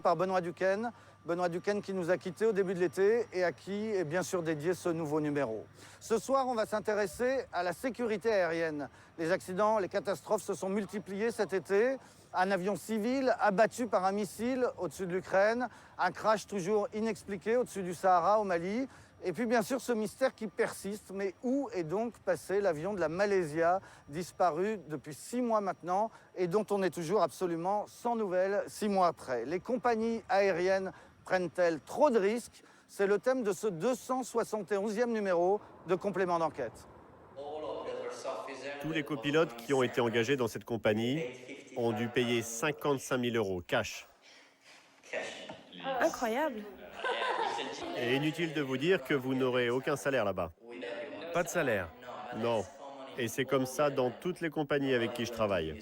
par Benoît Duquesne. Benoît Duquesne qui nous a quittés au début de l'été et à qui est bien sûr dédié ce nouveau numéro. Ce soir, on va s'intéresser à la sécurité aérienne. Les accidents, les catastrophes se sont multipliés cet été. Un avion civil abattu par un missile au-dessus de l'Ukraine, un crash toujours inexpliqué au-dessus du Sahara au Mali. Et puis bien sûr ce mystère qui persiste, mais où est donc passé l'avion de la Malaysia, disparu depuis 6 mois maintenant et dont on est toujours absolument sans nouvelles 6 mois après. Les compagnies aériennes prennent-elles trop de risques? C'est le thème de ce 271e numéro de Complément d'enquête. Tous les copilotes qui ont été engagés dans cette compagnie ont dû payer 55 000 € cash. Incroyable. Et inutile de vous dire que vous n'aurez aucun salaire là-bas. Pas de salaire. Non. Et c'est comme ça dans toutes les compagnies avec qui je travaille.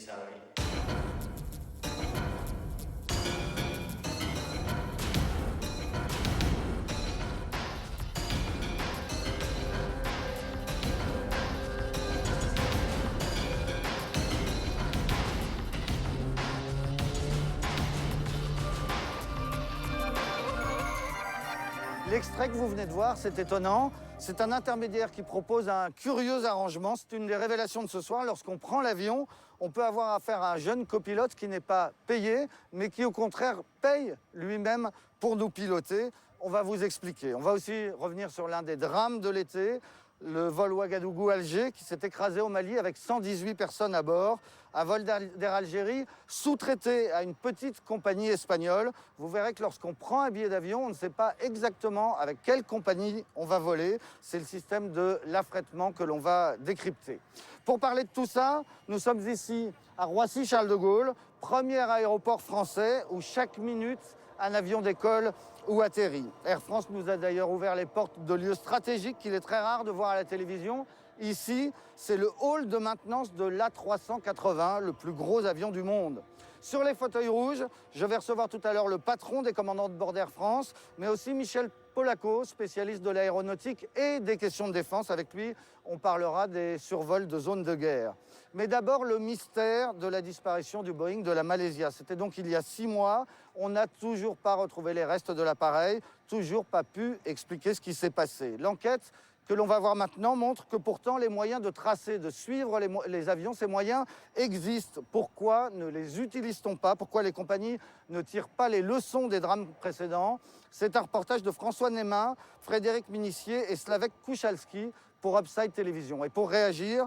L'extrait que vous venez de voir, c'est étonnant. C'est un intermédiaire qui propose un curieux arrangement. C'est une des révélations de ce soir. Lorsqu'on prend l'avion, on peut avoir affaire à un jeune copilote qui n'est pas payé, mais qui au contraire paye lui-même pour nous piloter. On va vous expliquer. On va aussi revenir sur l'un des drames de l'été, le vol Ouagadougou-Alger qui s'est écrasé au Mali avec 118 personnes à bord. Un vol d'Air Algérie sous-traité à une petite compagnie espagnole. Vous verrez que lorsqu'on prend un billet d'avion, on ne sait pas exactement avec quelle compagnie on va voler. C'est le système de l'affrètement que l'on va décrypter. Pour parler de tout ça, nous sommes ici à Roissy-Charles de Gaulle, premier aéroport français où chaque minute, un avion décolle ou atterrit. Air France nous a d'ailleurs ouvert les portes de lieux stratégiques qu'il est très rare de voir à la télévision. Ici, c'est le hall de maintenance de l'A380, le plus gros avion du monde. Sur les fauteuils rouges, je vais recevoir tout à l'heure le patron des commandants de bord d'Air France, mais aussi Michel Polaco, spécialiste de l'aéronautique et des questions de défense. Avec lui, on parlera des survols de zones de guerre. Mais d'abord, le mystère de la disparition du Boeing de la Malaysia. C'était donc il y a 6 mois. On n'a toujours pas retrouvé les restes de l'appareil, toujours pas pu expliquer ce qui s'est passé. L'enquête que l'on va voir maintenant montre que pourtant les moyens de tracer, de suivre les avions, ces moyens existent. Pourquoi ne les utilise-t-on pas? Pourquoi les compagnies ne tirent pas les leçons des drames précédents? C'est un reportage de François Neymin, Frédéric Minissier et Slavek Kouchalski pour Upside Télévision. Et pour réagir,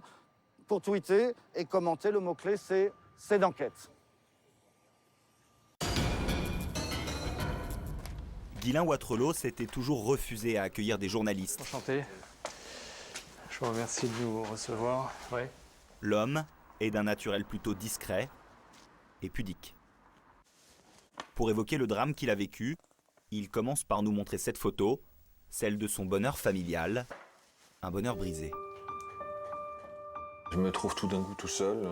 pour tweeter et commenter, le mot-clé c'est d'enquête. Guylain Watrelot s'était toujours refusé à accueillir des journalistes. Enchanté. Je vous remercie de nous recevoir. Ouais. L'homme est d'un naturel plutôt discret et pudique. Pour évoquer le drame qu'il a vécu, il commence par nous montrer cette photo, celle de son bonheur familial, un bonheur brisé. Je me trouve tout d'un coup tout seul.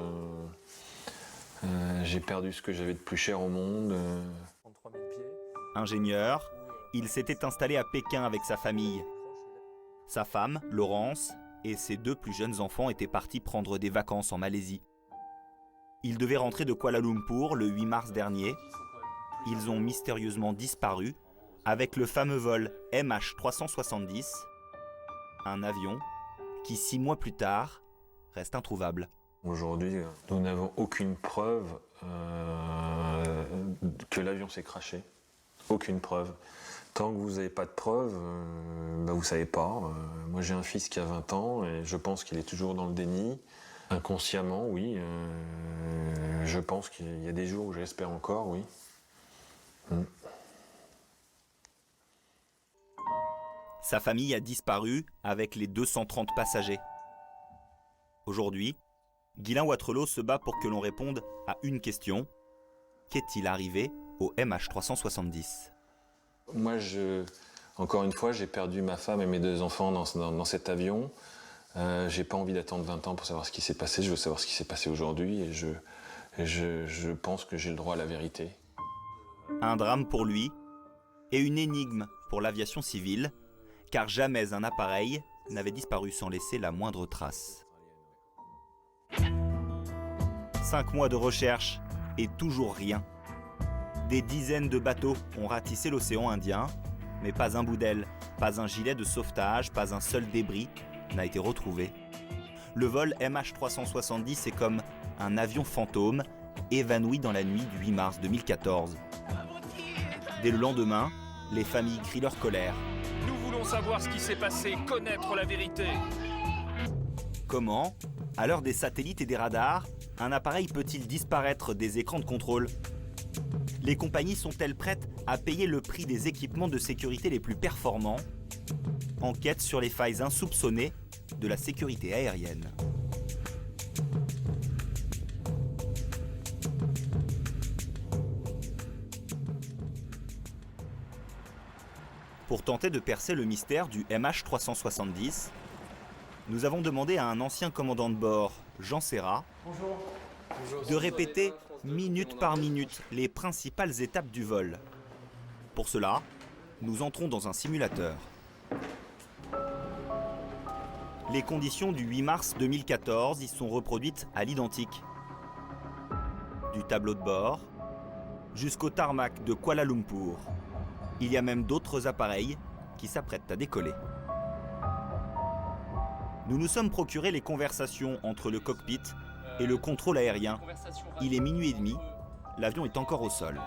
J'ai perdu ce que j'avais de plus cher au monde. 33 000 pieds. Ingénieur, il s'était installé à Pékin avec sa famille. Sa femme, Laurence, et ses 2 plus jeunes enfants étaient partis prendre des vacances en Malaisie. Ils devaient rentrer de Kuala Lumpur le 8 mars dernier. Ils ont mystérieusement disparu avec le fameux vol MH370, un avion qui 6 mois plus tard reste introuvable. Aujourd'hui, nous n'avons aucune preuve que l'avion s'est crashé. Aucune preuve. Tant que vous n'avez pas de preuves, vous ne savez pas. Moi j'ai un fils qui a 20 ans et je pense qu'il est toujours dans le déni. Inconsciemment, oui. Je pense qu'il y a des jours où j'espère encore, oui. Sa famille a disparu avec les 230 passagers. Aujourd'hui, Guylain Watrelot se bat pour que l'on réponde à une question. Qu'est-il arrivé au MH370 ? Moi, encore une fois, j'ai perdu ma femme et mes 2 enfants dans cet avion. J'ai pas envie d'attendre 20 ans pour savoir ce qui s'est passé. Je veux savoir ce qui s'est passé aujourd'hui et je pense que j'ai le droit à la vérité. Un drame pour lui et une énigme pour l'aviation civile, car jamais un appareil n'avait disparu sans laisser la moindre trace. 5 mois de recherche et toujours rien. Des dizaines de bateaux ont ratissé l'océan Indien, mais pas un bout d'aile, pas un gilet de sauvetage, pas un seul débris n'a été retrouvé. Le vol MH370 est comme un avion fantôme évanoui dans la nuit du 8 mars 2014. Dès le lendemain, les familles crient leur colère. Nous voulons savoir ce qui s'est passé, connaître la vérité. Comment, à l'heure des satellites et des radars, un appareil peut-il disparaître des écrans de contrôle? Les compagnies sont-elles prêtes à payer le prix des équipements de sécurité les plus performants? Enquête sur les failles insoupçonnées de la sécurité aérienne. Pour tenter de percer le mystère du MH370, nous avons demandé à un ancien commandant de bord, Jean Serrat, de répéter minute par minute les principales étapes du vol. Pour cela, nous entrons dans un simulateur. Les conditions du 8 mars 2014 y sont reproduites à l'identique. Du tableau de bord jusqu'au tarmac de Kuala Lumpur. Il y a même d'autres appareils qui s'apprêtent à décoller. Nous nous sommes procuré les conversations entre le cockpit et le contrôle aérien. Il est minuit et demi, l'avion est encore au sol.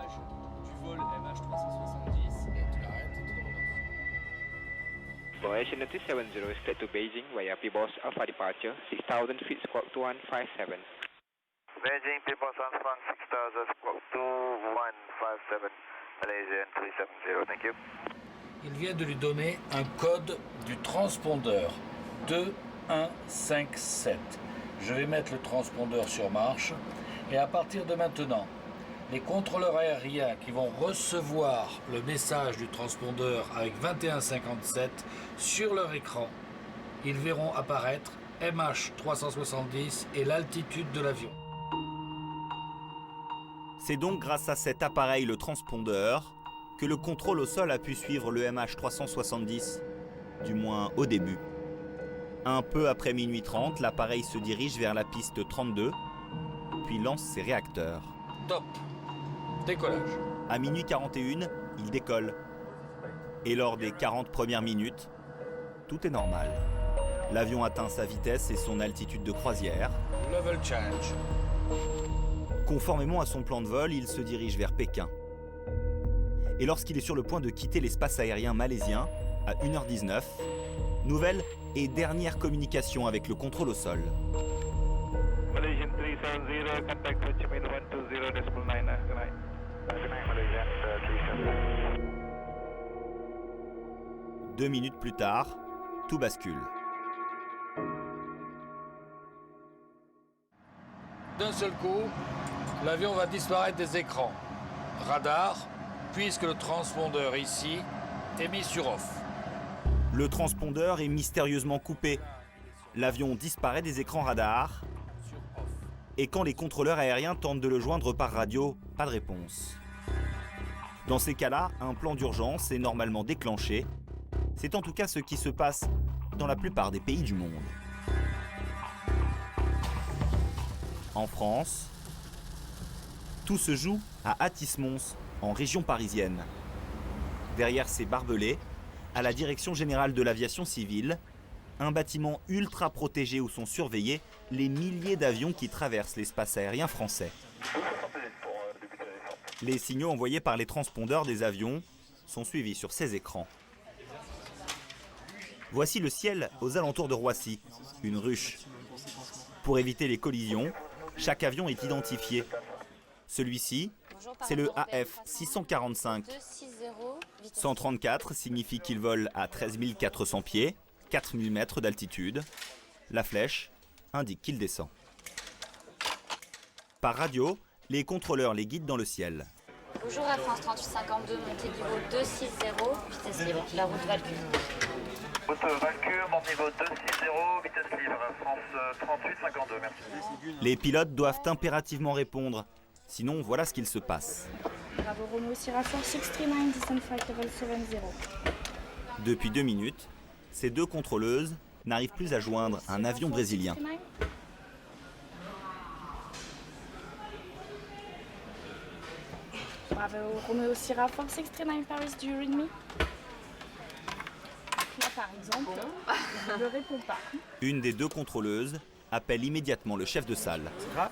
Voyage 270 straight to Beijing via Pibos Alpha departure 6000 feet squawk 2157. Beijing Pibos Alpha 6000 squawk 2157. Malaysian 370, thank you. Il vient de lui donner un code du transpondeur 2157. Je vais mettre le transpondeur sur marche et à partir de maintenant, les contrôleurs aériens qui vont recevoir le message du transpondeur avec 2157 sur leur écran, ils verront apparaître MH370 et l'altitude de l'avion. C'est donc grâce à cet appareil, le transpondeur, que le contrôle au sol a pu suivre le MH370, du moins au début. Un peu après minuit 30, l'appareil se dirige vers la piste 32, puis lance ses réacteurs. Top. Décollage. À minuit 41, il décolle. Et lors des 40 premières minutes, tout est normal. L'avion atteint sa vitesse et son altitude de croisière. Level change. Conformément à son plan de vol, il se dirige vers Pékin. Et lorsqu'il est sur le point de quitter l'espace aérien malaisien, à 1h19, nouvelle et dernière communication avec le contrôle au sol. Malaysian 370, contact Ho Chi Minh 120.9. Good night. Good night, Malaysian 370. 2 minutes plus tard, tout bascule. D'un seul coup, l'avion va disparaître des écrans. Radar, puisque le transpondeur ici est mis sur off. Le transpondeur est mystérieusement coupé. L'avion disparaît des écrans radars. Et quand les contrôleurs aériens tentent de le joindre par radio, pas de réponse. Dans ces cas-là, un plan d'urgence est normalement déclenché. C'est en tout cas ce qui se passe dans la plupart des pays du monde. En France, tout se joue à Athis-Mons, en région parisienne. Derrière ces barbelés, à la Direction générale de l'aviation civile, un bâtiment ultra protégé où sont surveillés les milliers d'avions qui traversent l'espace aérien français. Les signaux envoyés par les transpondeurs des avions sont suivis sur ces écrans. Voici le ciel aux alentours de Roissy, une ruche. Pour éviter les collisions, chaque avion est identifié. Celui-ci, c'est le AF645. 134 signifie qu'il vole à 13 400 pieds, 4000 mètres d'altitude. La flèche indique qu'il descend. Par radio, les contrôleurs les guident dans le ciel. Bonjour Air France 3852, montée niveau 260, vitesse libre, la route Valcure. Route Valcure, mon niveau 260, vitesse libre, France 3852, merci. Les pilotes doivent impérativement répondre, sinon voilà ce qu'il se passe. Bravo Romeo Sierra 4639, descend flight level 70. Depuis 2 minutes, ces deux contrôleuses n'arrivent plus à joindre un avion brésilien. Bravo Romeo Sierra Fox 639 Paris, do you read me? Là, par exemple, il ne répond pas. Une des deux contrôleuses appelle immédiatement le chef de salle. Bah,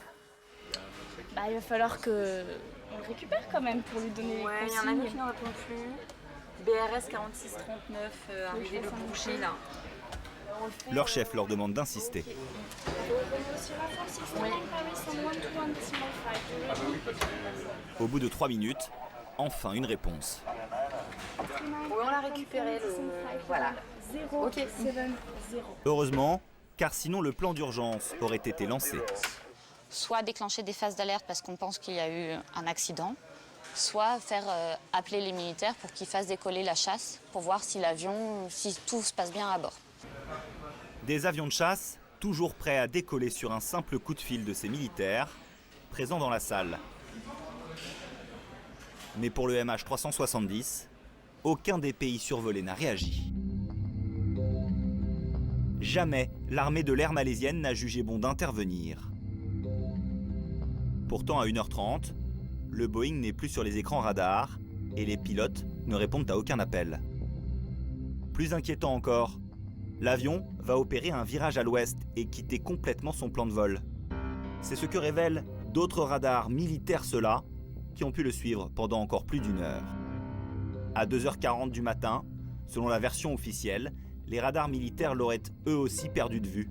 il va falloir qu'on le récupère quand même pour lui donner les consignes. Il y en a qui ne répond plus. BRS 4639, arrivé le boucher là. Leur chef leur demande d'insister. Au bout de 3 minutes, enfin une réponse. Oui, on l'a récupéré, voilà. Ok. Heureusement, car sinon le plan d'urgence aurait été lancé. Soit déclencher des phases d'alerte parce qu'on pense qu'il y a eu un accident, soit faire appeler les militaires pour qu'ils fassent décoller la chasse pour voir si tout se passe bien à bord. Des avions de chasse, toujours prêts à décoller sur un simple coup de fil de ces militaires, présents dans la salle. Mais pour le MH370, aucun des pays survolés n'a réagi. Jamais l'armée de l'air malaisienne n'a jugé bon d'intervenir. Pourtant, à 1h30, le Boeing n'est plus sur les écrans radars et les pilotes ne répondent à aucun appel. Plus inquiétant encore, l'avion va opérer un virage à l'ouest et quitter complètement son plan de vol. C'est ce que révèlent d'autres radars militaires ceux-là qui ont pu le suivre pendant encore plus d'1 heure. À 2h40 du matin, selon la version officielle, les radars militaires l'auraient eux aussi perdu de vue.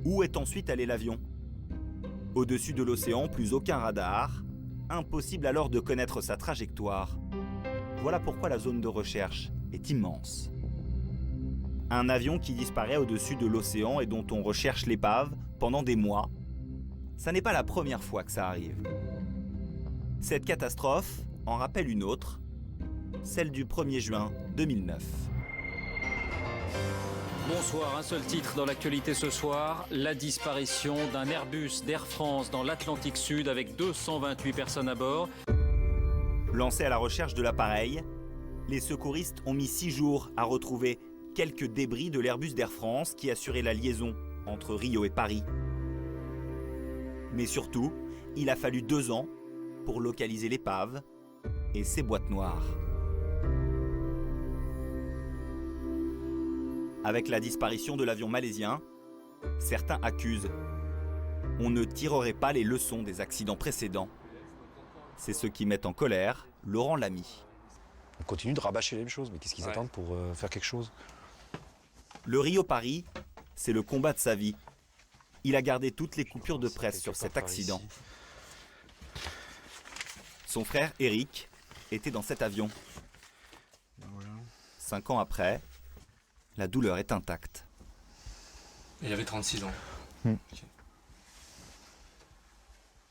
Où est ensuite allé l'avion ? Au-dessus de l'océan, plus aucun radar. Impossible alors de connaître sa trajectoire. Voilà pourquoi la zone de recherche est immense. Un avion qui disparaît au-dessus de l'océan et dont on recherche l'épave pendant des mois. Ça n'est pas la première fois que ça arrive. Cette catastrophe en rappelle une autre, celle du 1er juin 2009. Bonsoir, un seul titre dans l'actualité ce soir, la disparition d'un Airbus d'Air France dans l'Atlantique Sud avec 228 personnes à bord. Lancés à la recherche de l'appareil, les secouristes ont mis 6 jours à retrouver quelques débris de l'Airbus d'Air France qui assurait la liaison entre Rio et Paris. Mais surtout, il a fallu 2 ans pour localiser l'épave et ses boîtes noires. Avec la disparition de l'avion malaisien, certains accusent. On ne tirerait pas les leçons des accidents précédents. C'est ce qui met en colère Laurent Lamy. On continue de rabâcher les mêmes choses, mais qu'est-ce qu'ils attendent pour faire quelque chose ? Le Rio-Paris, c'est le combat de sa vie. Il a gardé toutes les coupures de presse sur cet accident. Son frère Eric était dans cet avion. 5 ans après, la douleur est intacte. Il avait 36 ans. Okay.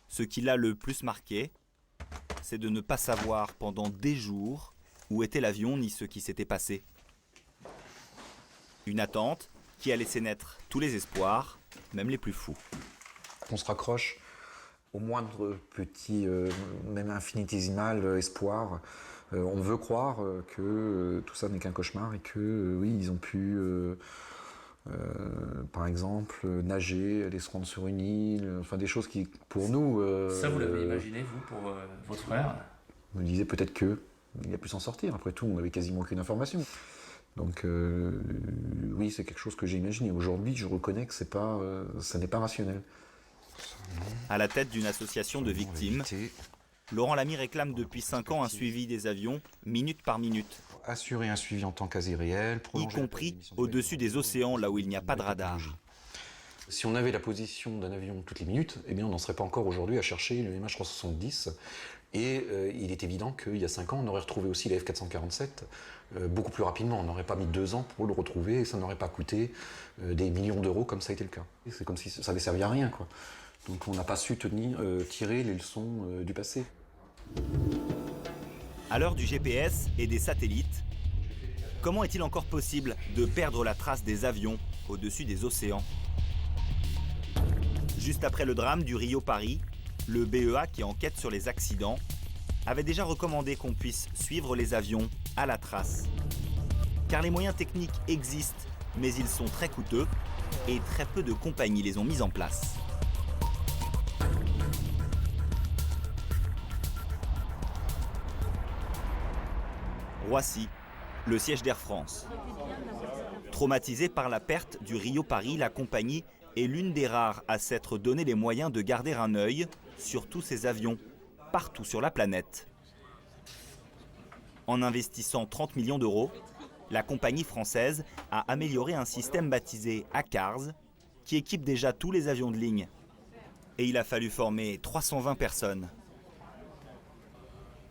Ce qui l'a le plus marqué, c'est de ne pas savoir pendant des jours où était l'avion ni ce qui s'était passé. Une attente qui a laissé naître tous les espoirs, même les plus fous. On se raccroche au moindre petit, même infinitésimal espoir. On veut croire que tout ça n'est qu'un cauchemar et que oui, ils ont pu, par exemple, nager, aller se rendre sur une île, enfin des choses qui, pour nous... Ça, vous l'avez imaginé, vous, pour votre frère ? On me disait peut-être qu'il a pu s'en sortir. Après tout, on n'avait quasiment aucune information. Donc oui, c'est quelque chose que j'ai imaginé. Aujourd'hui, je reconnais que ça n'est pas rationnel. À la tête d'une association de victimes, Laurent Lamy réclame depuis 5 ans un suivi des avions, minute par minute. Assurer un suivi en temps quasi réel, y compris au-dessus des océans, là où il n'y a pas de radar. Si on avait la position d'un avion toutes les minutes, eh bien on n'en serait pas encore aujourd'hui à chercher le MH370. Et il est évident qu'il y a 5 ans, on aurait retrouvé aussi les F447 beaucoup plus rapidement. On n'aurait pas mis 2 ans pour le retrouver et ça n'aurait pas coûté des millions d'euros comme ça a été le cas. C'est comme si ça n'avait servi à rien, quoi. Donc on n'a pas su tirer les leçons du passé. À l'heure du GPS et des satellites, comment est-il encore possible de perdre la trace des avions au-dessus des océans ? Juste après le drame du Rio-Paris, le BEA, qui enquête sur les accidents, avait déjà recommandé qu'on puisse suivre les avions à la trace. Car les moyens techniques existent, mais ils sont très coûteux et très peu de compagnies les ont mis en place. Roissy, le siège d'Air France. Traumatisée par la perte du Rio-Paris, la compagnie est l'une des rares à s'être donné les moyens de garder un œil sur tous ses avions, partout sur la planète. En investissant 30 millions d'euros, la compagnie française a amélioré un système baptisé ACARS, qui équipe déjà tous les avions de ligne. Et il a fallu former 320 personnes.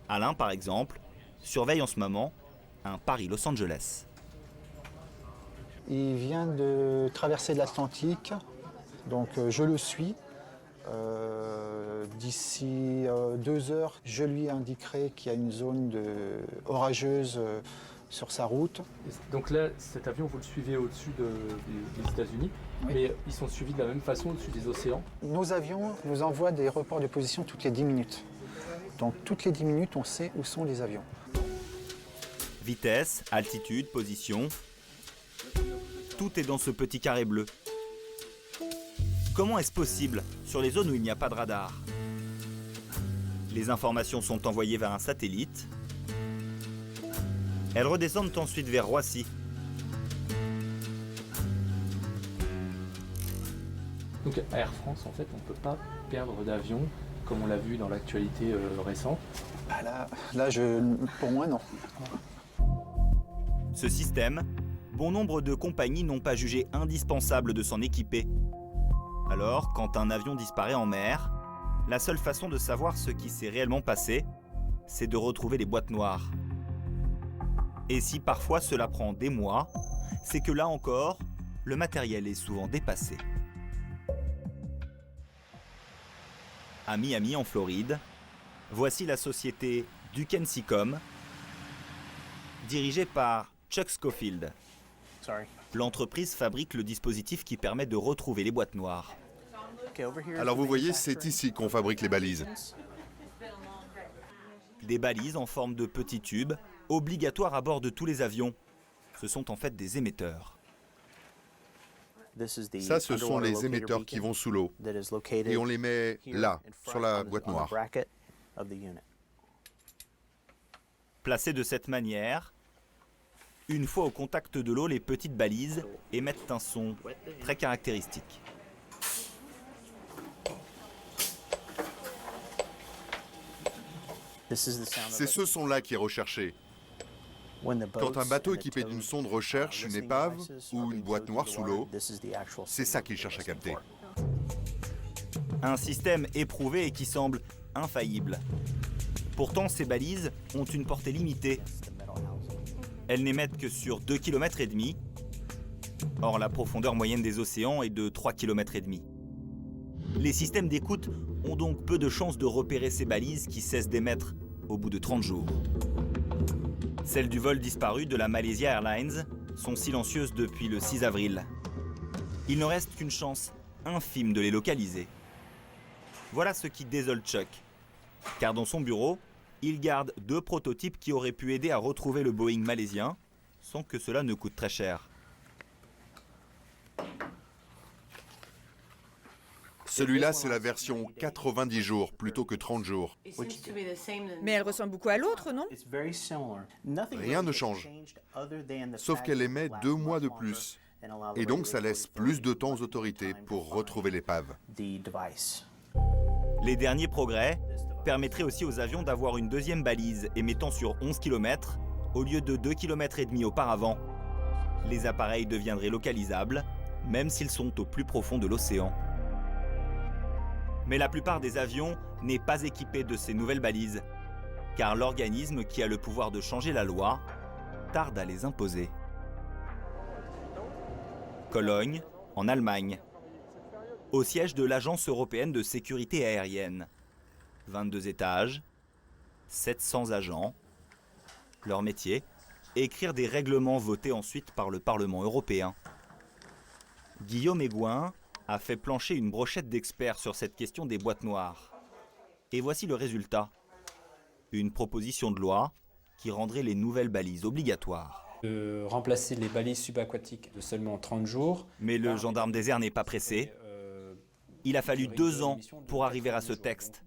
Alain, par exemple, surveille en ce moment un Paris-Los Angeles. Il vient de traverser l'Atlantique, donc je le suis. D'ici 2 heures, je lui indiquerai qu'il y a une zone orageuse sur sa route. Donc là, cet avion, vous le suivez au-dessus des États-Unis, oui. Mais ils sont suivis de la même façon au-dessus des océans. Nos avions nous envoient des reports de position toutes les 10 minutes. Donc toutes les 10 minutes, on sait où sont les avions. Vitesse, altitude, position, tout est dans ce petit carré bleu. Comment est-ce possible sur les zones où il n'y a pas de radar? Les informations sont envoyées vers un satellite. Elles redescendent ensuite vers Roissy. Donc à Air France, en fait, on ne peut pas perdre d'avion, comme on l'a vu dans l'actualité récente. Là, pour moi, non. Ce système, bon nombre de compagnies n'ont pas jugé indispensable de s'en équiper. Alors, quand un avion disparaît en mer, la seule façon de savoir ce qui s'est réellement passé, c'est de retrouver les boîtes noires. Et si parfois cela prend des mois, c'est que là encore, le matériel est souvent dépassé. À Miami, en Floride, voici la société Duquesne-Seacom, dirigée par Chuck Schofield. L'entreprise fabrique le dispositif qui permet de retrouver les boîtes noires. Alors vous voyez, c'est ici qu'on fabrique les balises. Des balises en forme de petits tubes, obligatoires à bord de tous les avions. Ce sont en fait des émetteurs. Ça, ce sont les émetteurs qui vont sous l'eau. Et on les met là, sur la boîte noire. Placées de cette manière, une fois au contact de l'eau, les petites balises émettent un son très caractéristique. C'est ce son-là qui est recherché. Quand un bateau équipé d'une sonde recherche une épave ou une boîte noire sous l'eau, c'est ça qu'il cherche à capter. Un système éprouvé et qui semble infaillible. Pourtant, ces balises ont une portée limitée. Elles n'émettent que sur 2,5 km. Or, la profondeur moyenne des océans est de 3,5 km. Les systèmes d'écoute ont donc peu de chances de repérer ces balises qui cessent d'émettre au bout de 30 jours. Celles du vol disparu de la Malaysia Airlines sont silencieuses depuis le 6 avril. Il ne reste qu'une chance infime de les localiser. Voilà ce qui désole Chuck, car dans son bureau, il garde 2 prototypes qui auraient pu aider à retrouver le Boeing malaisien, sans que cela ne coûte très cher. Celui-là, c'est la version 90 jours plutôt que 30 jours. Mais elle ressemble beaucoup à l'autre, non? Rien ne change, sauf qu'elle émet 2 mois de plus. Et donc, ça laisse plus de temps aux autorités pour retrouver l'épave. Les derniers progrès permettraient aussi aux avions d'avoir une deuxième balise émettant sur 11 km au lieu de 2,5 km auparavant. Les appareils deviendraient localisables, même s'ils sont au plus profond de l'océan. Mais la plupart des avions n'est pas équipé de ces nouvelles balises, car l'organisme qui a le pouvoir de changer la loi tarde à les imposer. Cologne, en Allemagne, au siège de l'Agence européenne de sécurité aérienne. 22 étages, 700 agents. Leur métier, écrire des règlements votés ensuite par le Parlement européen. Guillaume Aigouin a fait plancher une brochette d'experts sur cette question des boîtes noires. Et voici le résultat. Une proposition de loi qui rendrait les nouvelles balises obligatoires. De remplacer les balises subaquatiques de seulement 30 jours. Mais le gendarme des airs n'est pas pressé. Il a fallu 2 ans pour arriver à ce texte.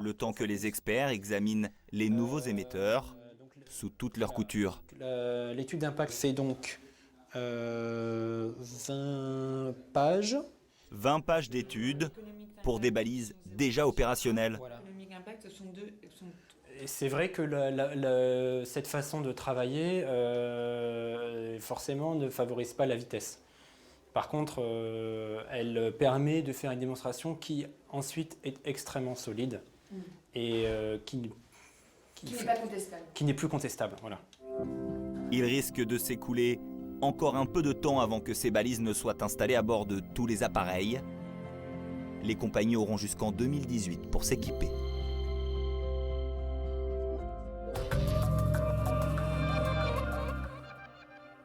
Le temps que les experts examinent les nouveaux émetteurs sous toutes leurs coutures. L'étude d'impact fait donc 20 pages. 20 pages d'études pour des balises déjà opérationnelles. Et c'est vrai que cette façon de travailler, forcément, ne favorise pas la vitesse. Par contre, elle permet de faire une démonstration qui, ensuite, est extrêmement solide et qui n'est plus contestable. Voilà. Il risque de s'écouler encore un peu de temps avant que ces balises ne soient installées à bord de tous les appareils. Les compagnies auront jusqu'en 2018 pour s'équiper.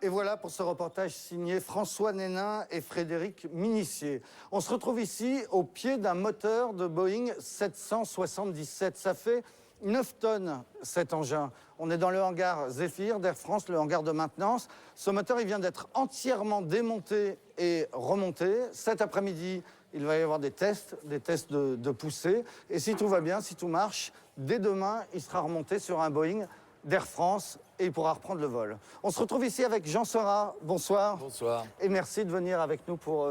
Et voilà pour ce reportage signé François Nénin et Frédéric Minissier. On se retrouve ici au pied d'un moteur de Boeing 777. Ça fait 9 tonnes cet engin. On est dans le hangar Zephyr d'Air France, le hangar de maintenance. Ce moteur, il vient d'être entièrement démonté et remonté. Cet après-midi, il va y avoir des tests de poussée. Et si tout va bien, si tout marche, dès demain, il sera remonté sur un Boeing d'Air France et il pourra reprendre le vol. On se retrouve ici avec Jean Seurat. Bonsoir. Bonsoir. Et merci de venir avec nous pour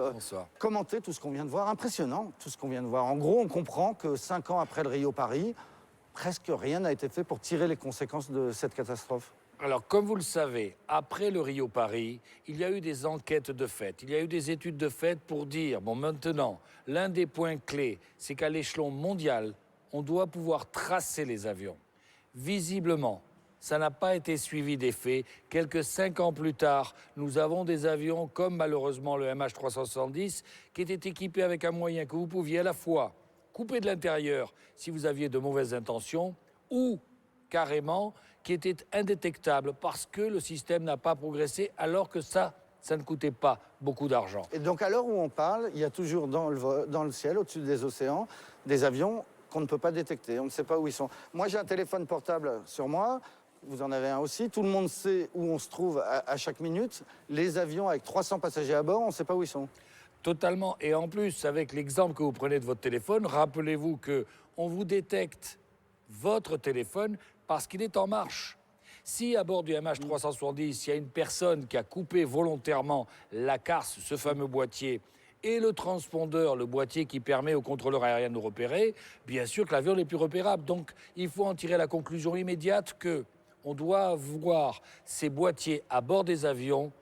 commenter tout ce qu'on vient de voir. Impressionnant, tout ce qu'on vient de voir. En gros, on comprend que 5 ans après le Rio-Paris, presque rien n'a été fait pour tirer les conséquences de cette catastrophe. Alors, comme vous le savez, après le Rio-Paris, il y a eu des enquêtes de fait, il y a eu des études de fait pour dire, bon, maintenant, l'un des points clés, c'est qu'à l'échelon mondial, on doit pouvoir tracer les avions. Visiblement, ça n'a pas été suivi des faits. Quelques 5 ans plus tard, nous avons des avions comme malheureusement le MH370 qui étaient équipés avec un moyen que vous pouviez à la fois couper de l'intérieur si vous aviez de mauvaises intentions ou carrément qui était indétectable parce que le système n'a pas progressé alors que ça ne coûtait pas beaucoup d'argent. Et donc à l'heure où on parle, il y a toujours dans le ciel, au-dessus des océans, des avions qu'on ne peut pas détecter. On ne sait pas où ils sont. Moi, j'ai un téléphone portable sur moi. Vous en avez un aussi. Tout le monde sait où on se trouve à chaque minute. Les avions avec 300 passagers à bord, on ne sait pas où ils sont. Totalement. Et en plus, avec l'exemple que vous prenez de votre téléphone, rappelez-vous qu'on vous détecte votre téléphone parce qu'il est en marche. Si à bord du MH370, il y a une personne qui a coupé volontairement la carse, ce fameux boîtier, et le transpondeur, le boîtier qui permet au contrôleur aérien de nous repérer, bien sûr que l'avion n'est plus repérable. Donc, il faut en tirer la conclusion immédiate que on doit avoir ces boîtiers à bord des avions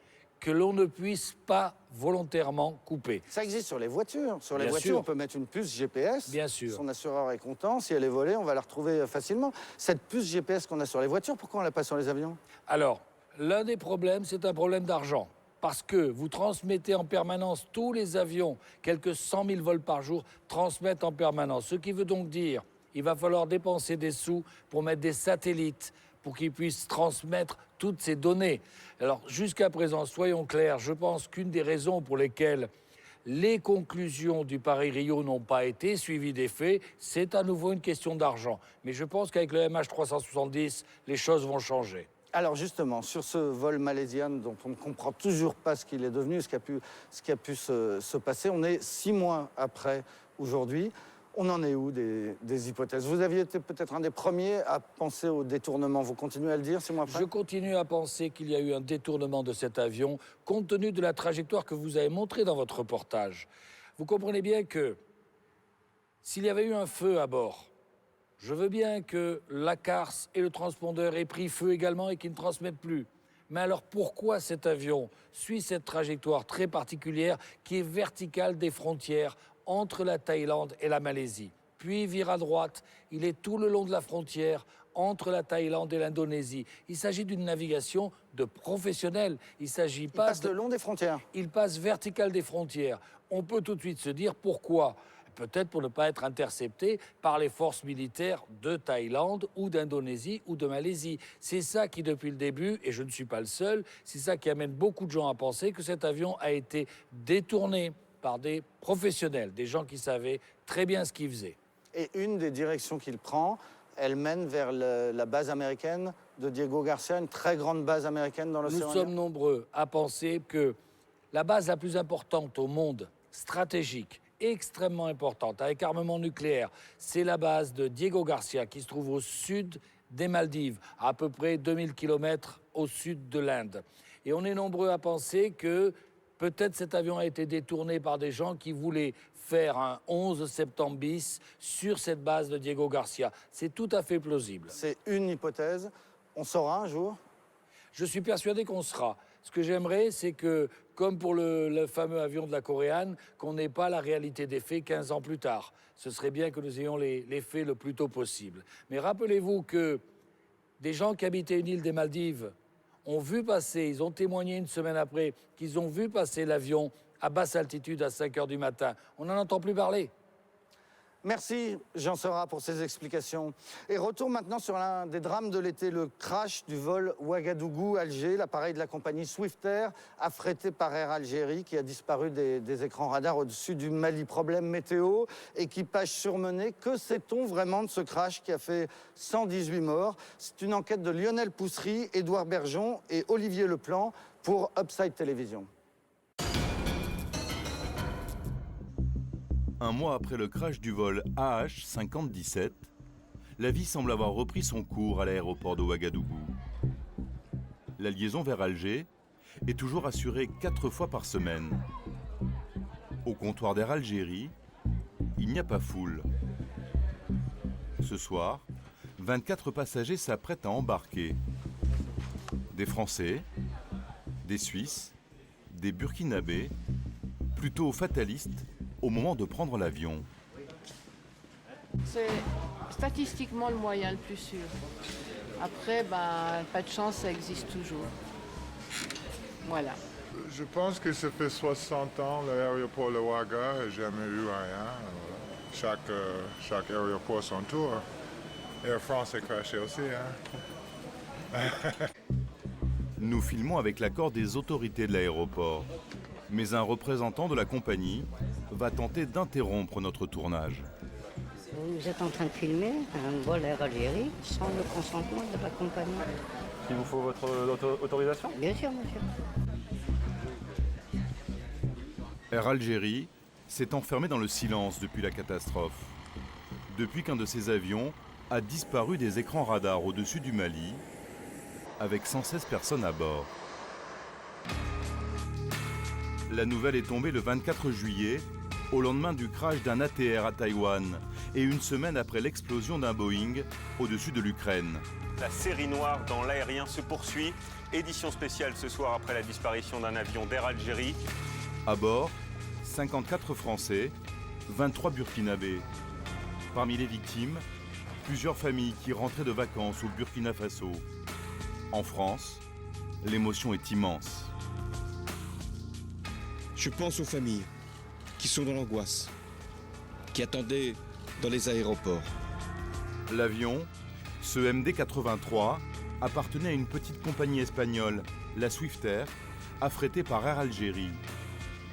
que l'on ne puisse pas volontairement couper. Ça existe sur les voitures. Sur les Bien voitures, sûr. on peut mettre une puce GPS. Bien sûr. Son assureur est content. Si elle est volée, on va la retrouver facilement. Cette puce GPS qu'on a sur les voitures, pourquoi on l'a pas sur les avions? Alors, l'un des problèmes, c'est un problème d'argent. Parce que vous transmettez en permanence, tous les avions, quelques 100 000 vols par jour, transmettent en permanence. Ce qui veut donc dire qu'il va falloir dépenser des sous pour mettre des satellites, pour qu'ils puissent transmettre toutes ces données. Alors, jusqu'à présent, soyons clairs, je pense qu'une des raisons pour lesquelles les conclusions du Paris-Rio n'ont pas été suivies des faits, c'est à nouveau une question d'argent. Mais je pense qu'avec le MH370, les choses vont changer. Alors justement, sur ce vol malaisien dont on ne comprend toujours pas ce qu'il est devenu, ce qui a pu se passer, on est 6 mois après aujourd'hui. On en est où des hypothèses? Vous aviez été peut-être un des premiers à penser au détournement. Vous continuez à le dire 6 mois après? Je continue à penser qu'il y a eu un détournement de cet avion, compte tenu de la trajectoire que vous avez montrée dans votre reportage. Vous comprenez bien que s'il y avait eu un feu à bord, je veux bien que la carse et le transpondeur aient pris feu également et qu'ils ne transmettent plus. Mais alors pourquoi cet avion suit cette trajectoire très particulière qui est verticale des frontières entre la Thaïlande et la Malaisie? Puis vire à droite, il est tout le long de la frontière entre la Thaïlande et l'Indonésie. Il s'agit d'une navigation de professionnels. Il s'agit pas. Il passe le long des frontières. Il passe vertical des frontières. On peut tout de suite se dire pourquoi. Peut-être pour ne pas être intercepté par les forces militaires de Thaïlande ou d'Indonésie ou de Malaisie. C'est ça qui, depuis le début, et je ne suis pas le seul, c'est ça qui amène beaucoup de gens à penser que cet avion a été détourné par des professionnels, des gens qui savaient très bien ce qu'ils faisaient. Et une des directions qu'il prend, elle mène vers la base américaine de Diego Garcia, une très grande base américaine dans l'océan. Nous sommes nombreux à penser que la base la plus importante au monde, stratégique, extrêmement importante, avec armement nucléaire, c'est la base de Diego Garcia qui se trouve au sud des Maldives, à peu près 2000 km au sud de l'Inde. Et on est nombreux à penser que peut-être cet avion a été détourné par des gens qui voulaient faire un 11 septembre bis sur cette base de Diego Garcia. C'est tout à fait plausible. C'est une hypothèse. On saura un jour? Je suis persuadé qu'on sera. Ce que j'aimerais, c'est que, comme pour le fameux avion de la Coréenne, qu'on n'ait pas la réalité des faits 15 ans plus tard. Ce serait bien que nous ayons les faits le plus tôt possible. Mais rappelez-vous que des gens qui habitaient une île des Maldives ont vu passer, ils ont témoigné une semaine après, qu'ils ont vu passer l'avion à basse altitude à 5 h du matin. On n'en entend plus parler. Merci Jean Seurat pour ces explications. Et retour maintenant sur l'un des drames de l'été, le crash du vol Ouagadougou-Alger, l'appareil de la compagnie Swiftair, affrété par Air Algérie, qui a disparu des écrans radars au-dessus du Mali. Problème météo, équipage surmené. Que sait-on vraiment de ce crash qui a fait 118 morts? C'est une enquête de Lionel Poussery, Édouard Bergeon et Olivier Leplan pour Upside Télévision. Un mois après le crash du vol AH5017, la vie semble avoir repris son cours à l'aéroport de Ouagadougou. La liaison vers Alger est toujours assurée 4 fois par semaine. Au comptoir d'Air Algérie, il n'y a pas foule. Ce soir, 24 passagers s'apprêtent à embarquer. Des Français, des Suisses, des Burkinabés, plutôt fatalistes au moment de prendre l'avion. C'est statistiquement le moyen le plus sûr. Après, pas de chance, ça existe toujours. Voilà. Je pense que ça fait 60 ans l'aéroport de Ouaga n'a jamais eu rien. Chaque aéroport son tour. Air France est crashé aussi. Nous filmons avec l'accord des autorités de l'aéroport. Mais un représentant de la compagnie va tenter d'interrompre notre tournage. Vous êtes en train de filmer un vol Air Algérie sans le consentement de la compagnie. Il vous faut votre autorisation? Bien sûr, monsieur. Air Algérie s'est enfermé dans le silence depuis la catastrophe. Depuis qu'un de ses avions a disparu des écrans radars au-dessus du Mali, avec 116 personnes à bord. La nouvelle est tombée le 24 juillet, au lendemain du crash d'un ATR à Taïwan et une semaine après l'explosion d'un Boeing au-dessus de l'Ukraine. La série noire dans l'aérien se poursuit. Édition spéciale ce soir après la disparition d'un avion d'Air Algérie. À bord, 54 Français, 23 Burkinabés. Parmi les victimes, plusieurs familles qui rentraient de vacances au Burkina Faso. En France, l'émotion est immense. Je pense aux familles qui sont dans l'angoisse, qui attendaient dans les aéroports. L'avion, ce MD-83, appartenait à une petite compagnie espagnole, la Swiftair, affrétée par Air Algérie.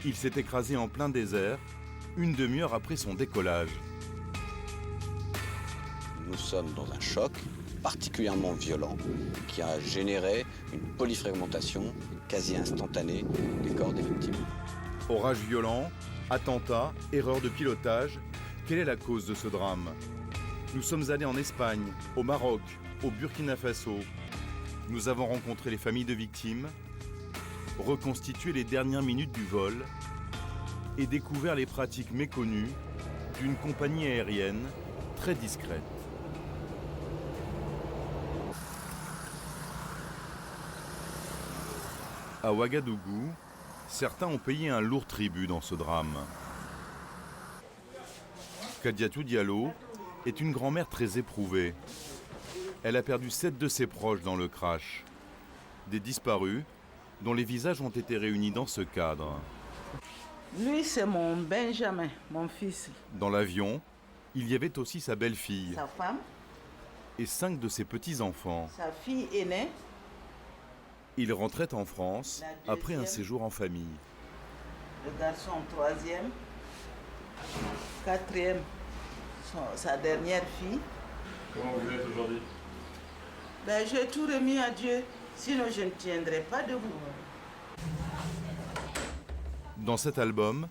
Il s'est écrasé en plein désert, une demi-heure après son décollage. Nous sommes dans un choc particulièrement violent qui a généré une polyfragmentation quasi instantanée des corps des victimes. Orage violent, attentat, erreur de pilotage, quelle est la cause de ce drame? Nous sommes allés en Espagne, au Maroc, au Burkina Faso. Nous avons rencontré les familles de victimes, reconstitué les dernières minutes du vol et découvert les pratiques méconnues d'une compagnie aérienne très discrète. À Ouagadougou, certains ont payé un lourd tribut dans ce drame. Kadiatou Diallo est une grand-mère très éprouvée. Elle a perdu 7 de ses proches dans le crash. Des disparus dont les visages ont été réunis dans ce cadre. Lui, c'est mon Benjamin, mon fils. Dans l'avion, il y avait aussi sa belle-fille Sa femme, et 5 de ses petits-enfants. sa fille aînée, Il rentrait en France après un séjour en famille. le garçon en troisième, quatrième, sa dernière fille. Comment vous êtes aujourd'hui? J'ai tout remis à Dieu, sinon je ne tiendrai pas debout. Dans cet album,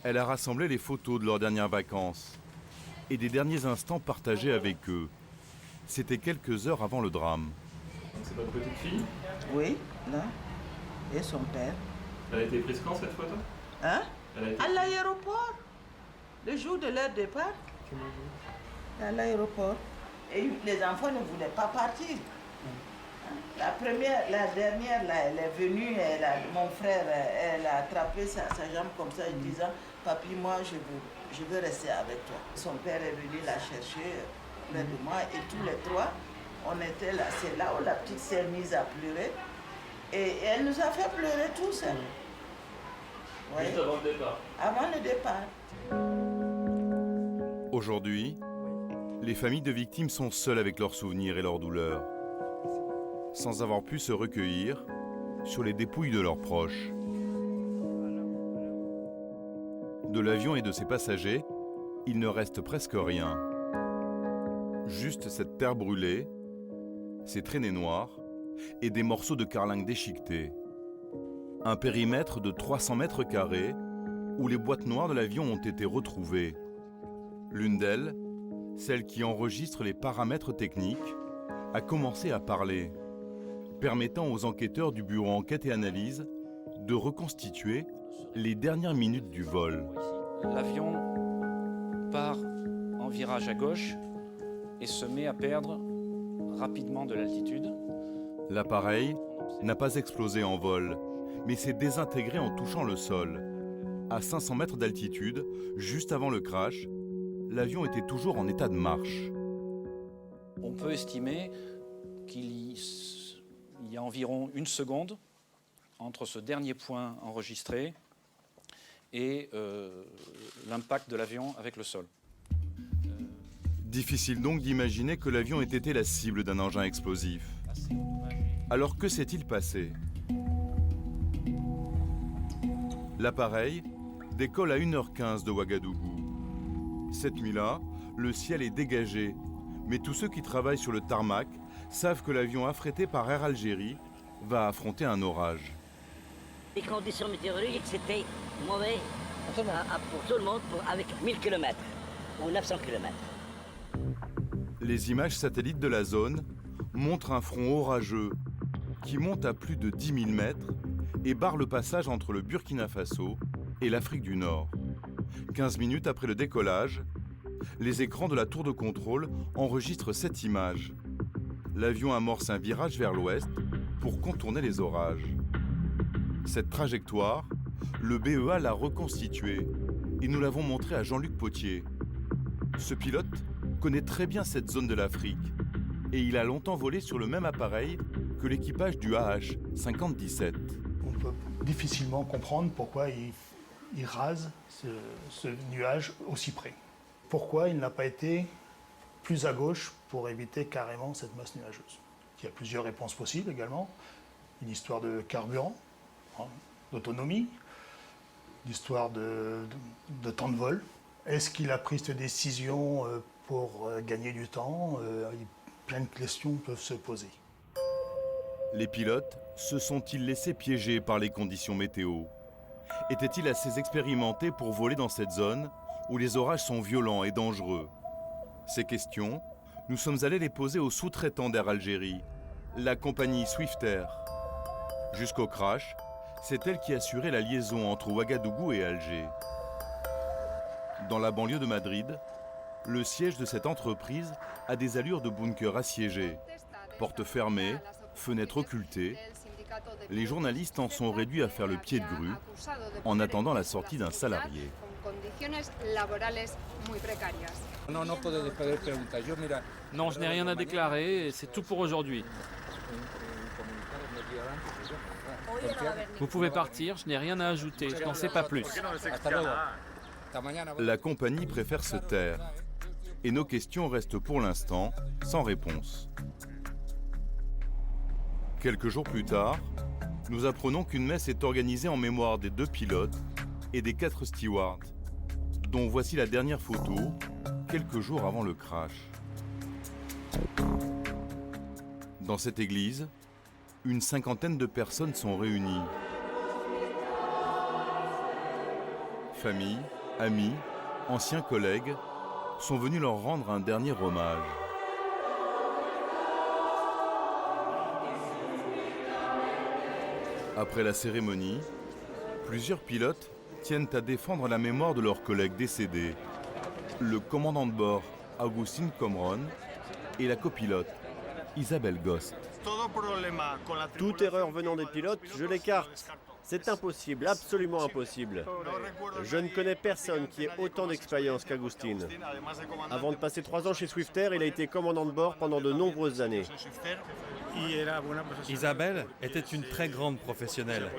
elle a rassemblé les photos de leurs dernières vacances et des derniers instants partagés avec eux. C'était quelques heures avant le drame. C'est votre petite fille? Oui, là. Et son père. Elle a été prise quand cette photo? Hein? À l'aéroport. Le jour de leur départ. À l'aéroport. Et les enfants ne voulaient pas partir. La dernière, là, elle est venue, mon frère, elle a attrapé sa jambe comme ça, en disant « Papi, moi, je veux rester avec toi ». Son père est venu la chercher près de moi et tous les trois, on était là. C'est là où la petite s'est mise à pleurer. Et elle nous a fait pleurer tous. Hein. Oui. Juste avant le départ. Avant le départ. Aujourd'hui, les familles de victimes sont seules avec leurs souvenirs et leurs douleurs, sans avoir pu se recueillir sur les dépouilles de leurs proches. De l'avion et de ses passagers, il ne reste presque rien. Juste cette terre brûlée, ces traînées noires et des morceaux de carlingue déchiquetés. Un périmètre de 300 mètres carrés où les boîtes noires de l'avion ont été retrouvées. L'une d'elles, celle qui enregistre les paramètres techniques, a commencé à parler, permettant aux enquêteurs du bureau enquête et analyse de reconstituer les dernières minutes du vol. L'avion part en virage à gauche et se met à perdre rapidement de l'altitude. L'appareil n'a pas explosé en vol, mais s'est désintégré en touchant le sol. À 500 mètres d'altitude, juste avant le crash, l'avion était toujours en état de marche. On peut estimer qu'il y a environ 1 seconde entre ce dernier point enregistré et l'impact de l'avion avec le sol. Difficile donc d'imaginer que l'avion ait été la cible d'un engin explosif. Alors que s'est-il passé? L'appareil décolle à 1h15 de Ouagadougou. Cette nuit-là, le ciel est dégagé, mais tous ceux qui travaillent sur le tarmac savent que l'avion affrété par Air Algérie va affronter un orage. Les conditions météorologiques, c'était mauvais pour tout le monde avec 1000 km ou 900 km. Les images satellites de la zone montrent un front orageux qui monte à plus de 10 000 mètres et barre le passage entre le Burkina Faso et l'Afrique du Nord. 15 minutes après le décollage, les écrans de la tour de contrôle enregistrent cette image. L'avion amorce un virage vers l'ouest pour contourner les orages. Cette trajectoire, le BEA l'a reconstituée et nous l'avons montrée à Jean-Luc Potier. Ce pilote connaît très bien cette zone de l'Afrique et il a longtemps volé sur le même appareil que l'équipage du AH-5017. On peut difficilement comprendre pourquoi il rase ce nuage aussi près. Pourquoi il n'a pas été plus à gauche pour éviter carrément cette masse nuageuse? Il y a plusieurs réponses possibles également. Une histoire de carburant, d'autonomie, l'histoire de temps de vol. Est-ce qu'il a pris cette décision pour gagner du temps? Plein de questions peuvent se poser. Les pilotes se sont-ils laissés piéger par les conditions météo? Étaient-ils assez expérimentés pour voler dans cette zone où les orages sont violents et dangereux? Ces questions, nous sommes allés les poser au sous-traitant d'Air Algérie, la compagnie Swiftair. Jusqu'au crash, c'est elle qui assurait la liaison entre Ouagadougou et Alger. Dans la banlieue de Madrid, le siège de cette entreprise a des allures de bunker assiégé. Portes fermées, fenêtres occultées, les journalistes en sont réduits à faire le pied de grue en attendant la sortie d'un salarié. Non, je n'ai rien à déclarer et c'est tout pour aujourd'hui. Vous pouvez partir, je n'ai rien à ajouter, je n'en sais pas plus. La compagnie préfère se taire et nos questions restent pour l'instant sans réponse. Quelques jours plus tard, nous apprenons qu'une messe est organisée en mémoire des 2 pilotes et des 4 stewards, dont voici la dernière photo, quelques jours avant le crash. Dans cette église, une 50aine de personnes sont réunies. Famille, amis, anciens collègues sont venus leur rendre un dernier hommage. Après la cérémonie, plusieurs pilotes tiennent à défendre la mémoire de leurs collègues décédés. Le commandant de bord, Agustín Comrón, et la copilote, Isabel Gost. Toute erreur venant des pilotes, je l'écarte. C'est impossible, absolument impossible. Je ne connais personne qui ait autant d'expérience qu'Agustín. Avant de passer 3 ans chez Swiftair, il a été commandant de bord pendant de nombreuses années. Isabelle était une très grande professionnelle.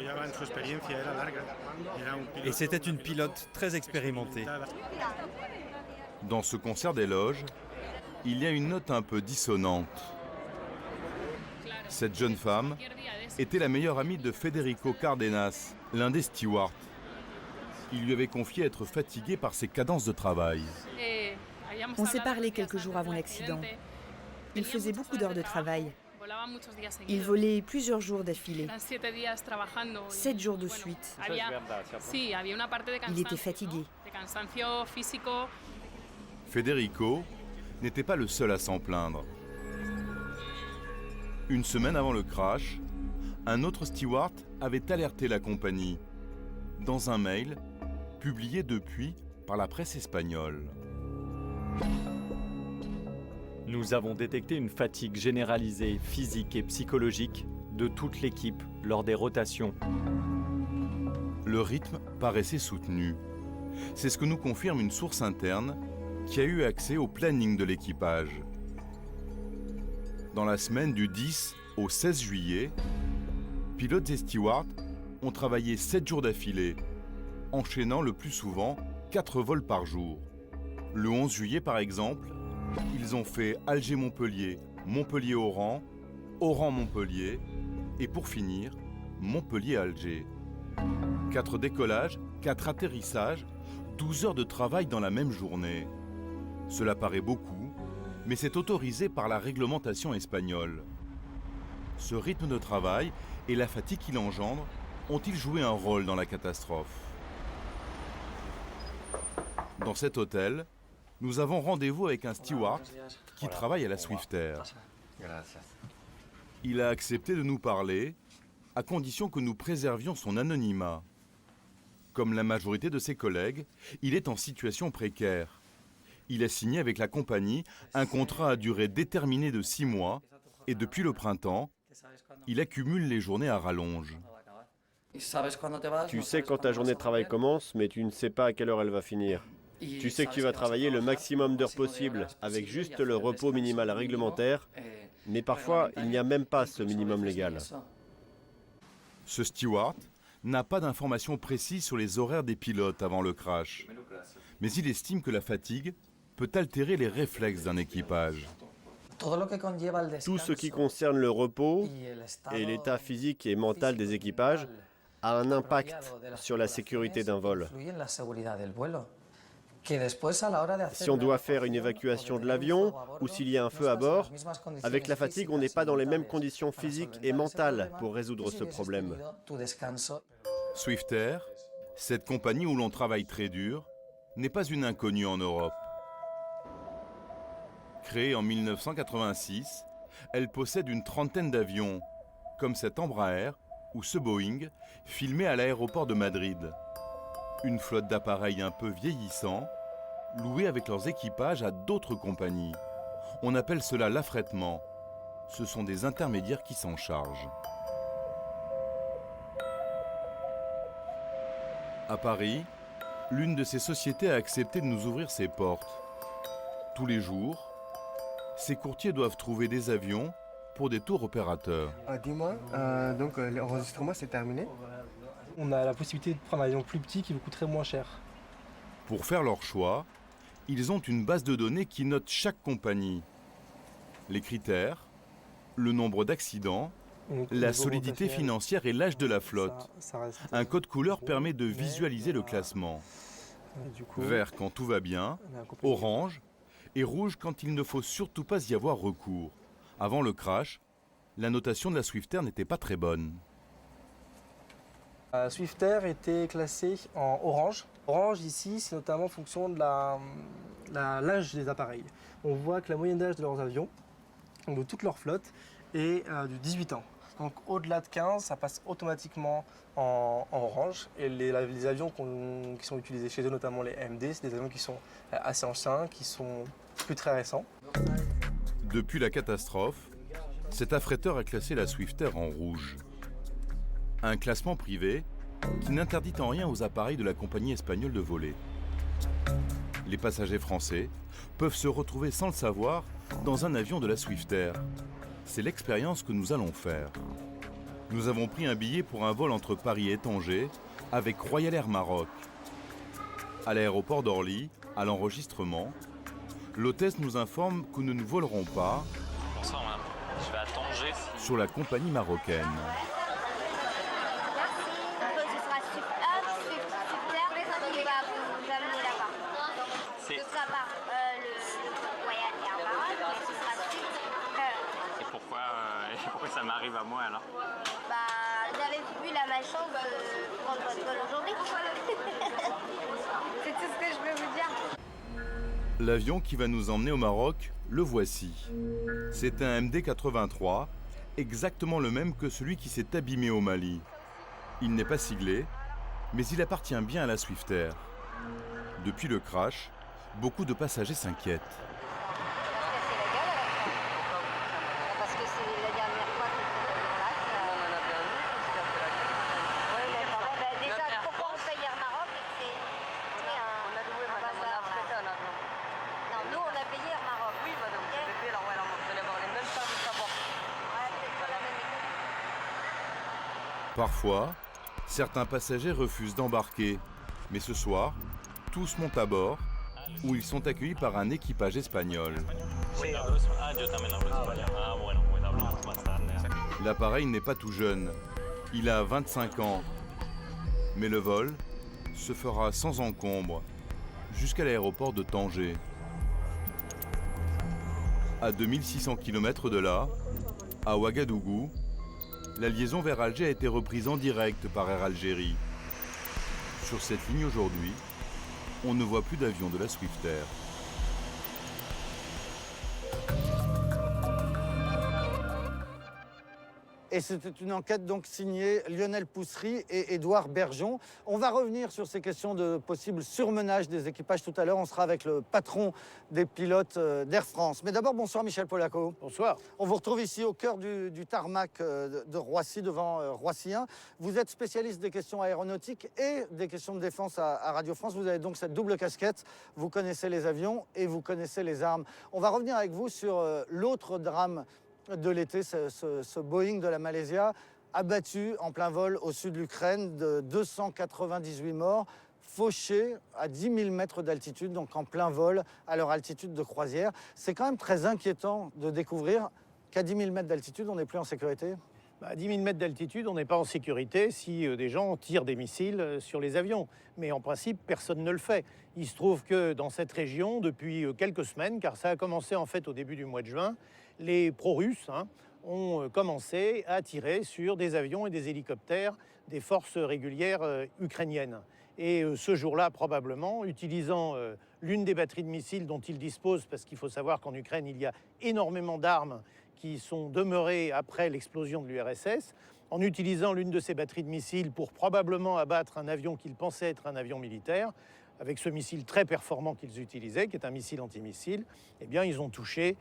Et c'était une pilote très expérimentée. Dans ce concert d'éloges, il y a une note un peu dissonante. Cette jeune femme était la meilleure amie de Federico Cardenas, l'un des stewards. Il lui avait confié être fatigué par ses cadences de travail. On s'est parlé quelques jours avant l'accident. Il faisait beaucoup d'heures de travail. Il volait plusieurs jours d'affilée. 7 jours de suite. Il était fatigué. Federico n'était pas le seul à s'en plaindre. Une semaine avant le crash, un autre steward avait alerté la compagnie dans un mail publié depuis par la presse espagnole. Nous avons détecté une fatigue généralisée, physique et psychologique de toute l'équipe lors des rotations. Le rythme paraissait soutenu. C'est ce que nous confirme une source interne qui a eu accès au planning de l'équipage. Dans la semaine du 10 au 16 juillet, pilotes et stewards ont travaillé 7 jours d'affilée, enchaînant le plus souvent 4 vols par jour. Le 11 juillet par exemple, ils ont fait Alger-Montpellier, Montpellier-Oran, Oran-Montpellier et pour finir, Montpellier-Alger. 4 décollages, 4 atterrissages, 12 heures de travail dans la même journée. Cela paraît beaucoup, mais c'est autorisé par la réglementation espagnole. Ce rythme de travail et la fatigue qu'il engendre ont-ils joué un rôle dans la catastrophe? Dans cet hôtel, nous avons rendez-vous avec un steward qui travaille à la Swiftair. Il a accepté de nous parler, à condition que nous préservions son anonymat. Comme la majorité de ses collègues, il est en situation précaire. Il a signé avec la compagnie un contrat à durée déterminée de 6 mois et depuis le printemps, il accumule les journées à rallonge. Tu sais quand ta journée de travail commence, mais tu ne sais pas à quelle heure elle va finir. Tu sais que tu vas travailler le maximum d'heures possible, avec juste le repos minimal réglementaire, mais parfois il n'y a même pas ce minimum légal. Ce steward n'a pas d'informations précises sur les horaires des pilotes avant le crash, mais il estime que la fatigue peut altérer les réflexes d'un équipage. Tout ce qui concerne le repos et l'état physique et mental des équipages a un impact sur la sécurité d'un vol. Si on doit faire une évacuation de l'avion ou s'il y a un feu à bord, avec la fatigue, on n'est pas dans les mêmes conditions physiques et mentales pour résoudre ce problème. Swiftair, cette compagnie où l'on travaille très dur, n'est pas une inconnue en Europe. Créée en 1986, elle possède une trentaine d'avions, comme cet Embraer ou ce Boeing, filmé à l'aéroport de Madrid. Une flotte d'appareils un peu vieillissants, loués avec leurs équipages à d'autres compagnies. On appelle cela l'affrètement. Ce sont des intermédiaires qui s'en chargent. À Paris, l'une de ces sociétés a accepté de nous ouvrir ses portes. Tous les jours, ces courtiers doivent trouver des avions pour des tours opérateurs. Dis-moi, donc l'enregistrement c'est terminé? On a la possibilité de prendre un avion plus petit qui vous coûterait moins cher. Pour faire leur choix, ils ont une base de données qui note chaque compagnie. Les critères, le nombre d'accidents, la solidité financière et l'âge de la flotte. Un code couleur permet de visualiser le classement. Vert quand tout va bien, orange et rouge quand il ne faut surtout pas y avoir recours. Avant le crash, la notation de la Swiftair n'était pas très bonne. Swiftair était classé en orange. Orange ici, c'est notamment en fonction de l'âge des appareils. On voit que la moyenne d'âge de leurs avions, de toute leur flotte, est de 18 ans. Donc au-delà de 15, ça passe automatiquement en orange. Et les avions qui sont utilisés chez eux, notamment les MD, c'est des avions qui sont assez anciens, qui sont plus très récents. Depuis la catastrophe, cet affréteur a classé la Swiftair en rouge. Un classement privé qui n'interdit en rien aux appareils de la compagnie espagnole de voler. Les passagers français peuvent se retrouver sans le savoir dans un avion de la Swiftair. C'est l'expérience que nous allons faire. Nous avons pris un billet pour un vol entre Paris et Tanger avec Royal Air Maroc. À l'aéroport d'Orly, à l'enregistrement, l'hôtesse nous informe que nous ne volerons pas Bonsoir madame, je vais à Tanger. sur la compagnie marocaine. Ce sera par le Royal Air Maroc, mais ce sera Swiftair. Et pourquoi ça m'arrive à moi alors? Bah, vous avez vu la malchance de prendre votre vol aujourd'hui. C'est tout ce que je peux vous dire. L'avion qui va nous emmener au Maroc, le voici. C'est un MD-83, exactement le même que celui qui s'est abîmé au Mali. Il n'est pas siglé, mais il appartient bien à la Swiftair. Depuis le crash, beaucoup de passagers s'inquiètent. Parce que c'est la dernière fois que déjà, pourquoi on paye Air Maroc et que c'est un bazar là. Non, nous on a payé Air Maroc. Oui, madame, vous avez payé, alors ouais, vous allez avoir les mêmes services d'abord. Ouais, peut-être pas la même écoute. Parfois, certains passagers refusent d'embarquer. Mais ce soir, tous montent à bord, où ils sont accueillis par un équipage espagnol. L'appareil n'est pas tout jeune, il a 25 ans. Mais le vol se fera sans encombre, jusqu'à l'aéroport de Tanger. À 2600 km de là, à Ouagadougou, la liaison vers Alger a été reprise en direct par Air Algérie. Sur cette ligne aujourd'hui, on ne voit plus d'avions de la Swiftair. Et c'était une enquête donc signée Lionel Poussery et Édouard Bergeon. On va revenir sur ces questions de possible surmenage des équipages tout à l'heure. On sera avec le patron des pilotes d'Air France. Mais d'abord, bonsoir Michel Polaco. Bonsoir. On vous retrouve ici au cœur du tarmac de Roissy, devant Roissy 1. Vous êtes spécialiste des questions aéronautiques et des questions de défense à Radio France. Vous avez donc cette double casquette. Vous connaissez les avions et vous connaissez les armes. On va revenir avec vous sur l'autre drame de l'été, ce Boeing de la Malaysia, abattu en plein vol au sud de l'Ukraine, de 298 morts, fauché à 10 000 mètres d'altitude, donc en plein vol à leur altitude de croisière. C'est quand même très inquiétant de découvrir qu'à 10 000 mètres d'altitude, on n'est plus en sécurité. À 10 000 mètres d'altitude, on n'est pas en sécurité si des gens tirent des missiles sur les avions. Mais en principe, personne ne le fait. Il se trouve que dans cette région, depuis quelques semaines, car ça a commencé en fait au début du mois de juin, les pro-russes ont commencé à tirer sur des avions et des hélicoptères des forces régulières ukrainiennes. Et ce jour-là, probablement, utilisant l'une des batteries de missiles dont ils disposent, parce qu'il faut savoir qu'en Ukraine, il y a énormément d'armes qui sont demeurées après l'explosion de l'URSS, en utilisant l'une de ces batteries de missiles pour probablement abattre un avion qu'ils pensaient être un avion militaire, avec ce missile très performant qu'ils utilisaient, qui est un missile antimissile, eh bien, ils ont touché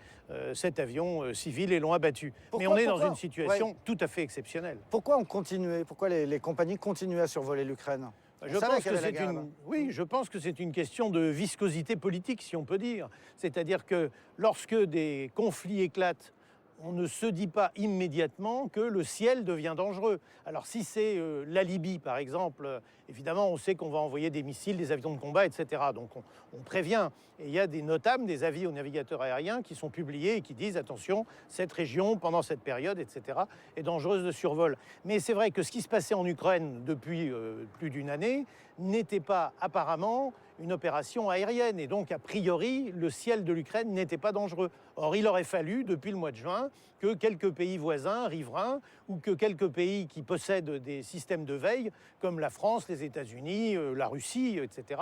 cet avion civil et l'ont abattu. Mais on est dans une situation tout à fait exceptionnelle. Pourquoi on continuait? Pourquoi les compagnies continuaient à survoler l'Ukraine? Je pense que c'est une question de viscosité politique, si on peut dire. C'est-à-dire que lorsque des conflits éclatent, on ne se dit pas immédiatement que le ciel devient dangereux. Alors si c'est la Libye, par exemple, évidemment, on sait qu'on va envoyer des missiles, des avions de combat, etc. Donc on prévient. Et il y a des notables, des avis aux navigateurs aériens qui sont publiés et qui disent « Attention, cette région, pendant cette période, etc., est dangereuse de survol ». Mais c'est vrai que ce qui se passait en Ukraine depuis plus d'une année n'était pas apparemment une opération aérienne. Et donc, a priori, le ciel de l'Ukraine n'était pas dangereux. Or, il aurait fallu, depuis le mois de juin, que quelques pays voisins, riverains, ou que quelques pays qui possèdent des systèmes de veille, comme la France, les États-Unis, la Russie, etc.,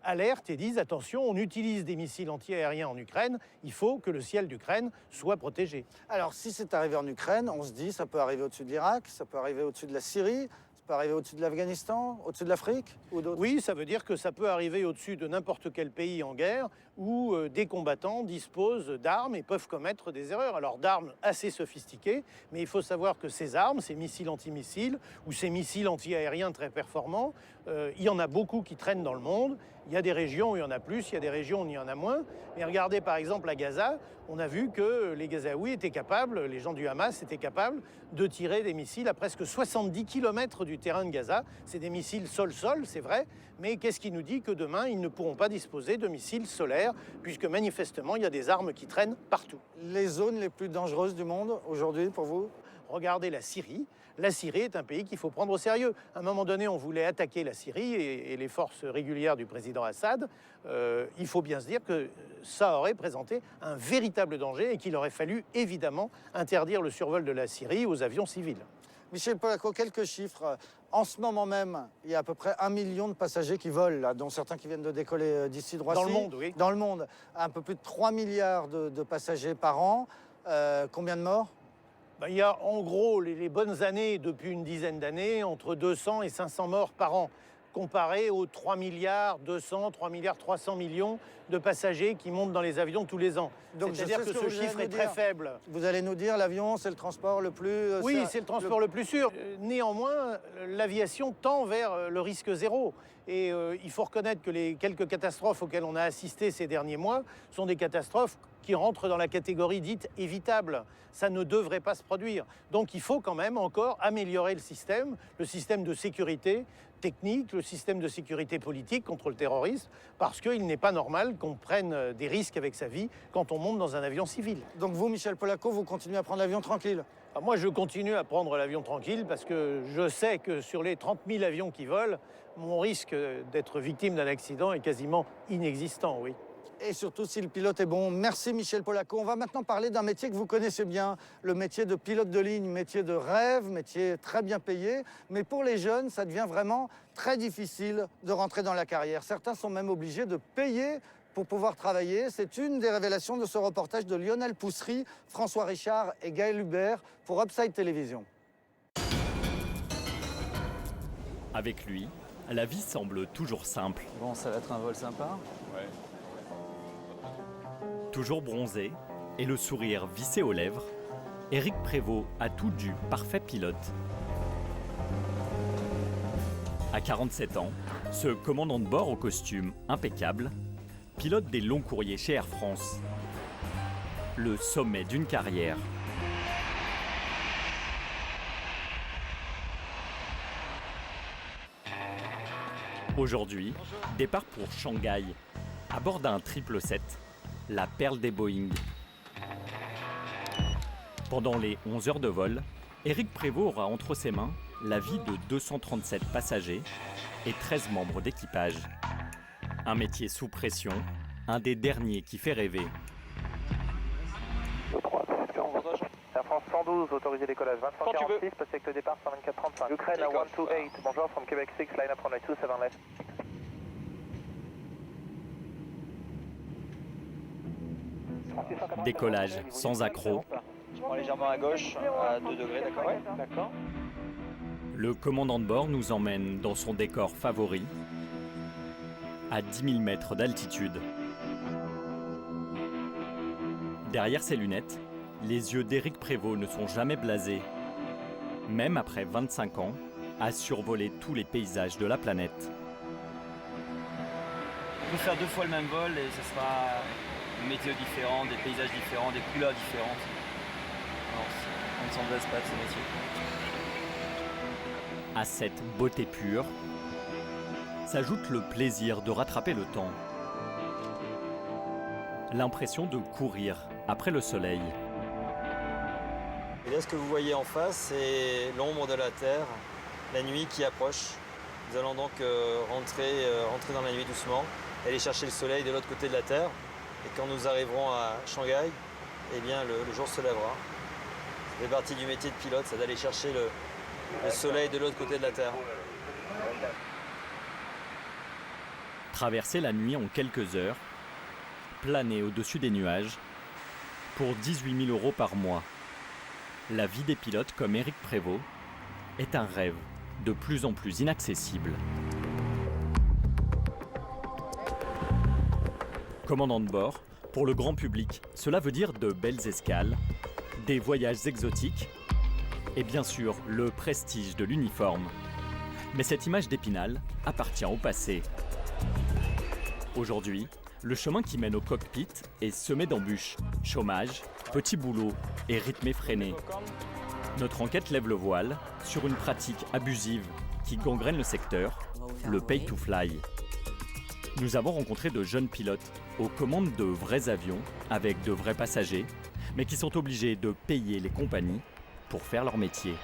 alertent et disent « Attention, on utilise des missiles anti-aériens en Ukraine, il faut que le ciel d'Ukraine soit protégé. » Alors, si c'est arrivé en Ukraine, on se dit ça peut arriver au-dessus de l'Irak, ça peut arriver au-dessus de la Syrie, ça peut arriver au-dessus de l'Afghanistan, au-dessus de l'Afrique ou d'autres? Oui, ça veut dire que ça peut arriver au-dessus de n'importe quel pays en guerre où des combattants disposent d'armes et peuvent commettre des erreurs. Alors d'armes assez sophistiquées, mais il faut savoir que ces armes, ces missiles antimissiles ou ces missiles anti-aériens très performants, il y en a beaucoup qui traînent dans le monde. Il y a des régions où il y en a plus, il y a des régions où il y en a moins. Mais regardez par exemple à Gaza, on a vu que les Gazaouis étaient capables, les gens du Hamas étaient capables de tirer des missiles à presque 70 km du terrain de Gaza. C'est des missiles sol-sol, c'est vrai, mais qu'est-ce qui nous dit que demain, ils ne pourront pas disposer de missiles solaires, puisque manifestement, il y a des armes qui traînent partout. Les zones les plus dangereuses du monde aujourd'hui pour vous? Regardez la Syrie. La Syrie est un pays qu'il faut prendre au sérieux. À un moment donné, on voulait attaquer la Syrie et les forces régulières du président Assad. Il faut bien se dire que ça aurait présenté un véritable danger et qu'il aurait fallu évidemment interdire le survol de la Syrie aux avions civils. Michel Polaco, quelques chiffres. En ce moment même, il y a à peu près 1 million de passagers qui volent, là, dont certains qui viennent de décoller d'ici Roissy. Dans le monde, oui. Dans le monde. Un peu plus de 3 milliards de passagers par an. Combien de morts? Il y a en gros les bonnes années, depuis une dizaine d'années, entre 200 et 500 morts par an, comparé aux 3 milliards 200, 3 milliards 300 millions de passagers qui montent dans les avions tous les ans. C'est-à-dire que ce chiffre est très faible. Vous allez nous dire, l'avion, c'est le transport le plus... Oui, c'est le transport le plus sûr. Néanmoins, l'aviation tend vers le risque zéro. Et il faut reconnaître que les quelques catastrophes auxquelles on a assisté ces derniers mois sont des catastrophes qui rentrent dans la catégorie dite évitable. Ça ne devrait pas se produire. Donc il faut quand même encore améliorer le système de sécurité technique, le système de sécurité politique contre le terrorisme, parce qu'il n'est pas normal qu'on prenne des risques avec sa vie quand on monte dans un avion civil. Donc vous, Michel Polaco, vous continuez à prendre l'avion tranquille? Moi, je continue à prendre l'avion tranquille parce que je sais que sur les 30 000 avions qui volent, mon risque d'être victime d'un accident est quasiment inexistant, oui. Et surtout si le pilote est bon. Merci Michel Polaco. On va maintenant parler d'un métier que vous connaissez bien, le métier de pilote de ligne, métier de rêve, métier très bien payé. Mais pour les jeunes, ça devient vraiment très difficile de rentrer dans la carrière. Certains sont même obligés de payer pour pouvoir travailler. C'est une des révélations de ce reportage de Lionel Poussery, François Richard et Gaël Hubert pour Upside Télévision. Avec lui, la vie semble toujours simple. Bon, ça va être un vol sympa. Ouais. Toujours bronzé et le sourire vissé aux lèvres, Éric Prévost a tout du parfait pilote. À 47 ans, ce commandant de bord au costume impeccable pilote des longs courriers chez Air France. Le sommet d'une carrière. Aujourd'hui, départ pour Shanghai, à bord d'un 777, la perle des Boeing. Pendant les 11 heures de vol, Éric Prévost aura entre ses mains la vie de 237 passagers et 13 membres d'équipage. Un métier sous pression, un des derniers qui fait rêver. Air France 112, autorisé décollage 2346, passé avec le départ 124-35. Ukraine à 128, bonjour, from Québec 6, line up runway 27 left. Décollage sans accroc. Je prends légèrement à gauche, à 2 degrés, d'accord? Ouais, d'accord. Le commandant de bord nous emmène dans son décor favori, à 10 000 mètres d'altitude. Derrière ses lunettes, les yeux d'Éric Prévost ne sont jamais blasés, même après 25 ans, à survoler tous les paysages de la planète. On peut faire 2 fois le même vol et ce sera une météo différente, des paysages différents, des couleurs différentes. Alors, on ne s'en lasse pas de ce métier. À cette beauté pure, s'ajoute le plaisir de rattraper le temps. L'impression de courir après le soleil. Et là, ce que vous voyez en face, c'est l'ombre de la Terre, la nuit qui approche. Nous allons donc rentrer dans la nuit doucement, aller chercher le soleil de l'autre côté de la Terre. Et quand nous arriverons à Shanghai, eh bien, le jour se lèvera. Ça fait partie du métier de pilote, c'est d'aller chercher le soleil de l'autre côté de la Terre. Traverser la nuit en quelques heures, planer au-dessus des nuages, pour 18 000 € par mois. La vie des pilotes comme Éric Prévost est un rêve de plus en plus inaccessible. Commandant de bord, pour le grand public, cela veut dire de belles escales, des voyages exotiques et bien sûr le prestige de l'uniforme. Mais cette image d'Épinal appartient au passé. Aujourd'hui, le chemin qui mène au cockpit est semé d'embûches, chômage, petits boulots et rythme effréné. Notre enquête lève le voile sur une pratique abusive qui gangrène le secteur, le pay to fly. Nous avons rencontré de jeunes pilotes aux commandes de vrais avions avec de vrais passagers, mais qui sont obligés de payer les compagnies pour faire leur métier.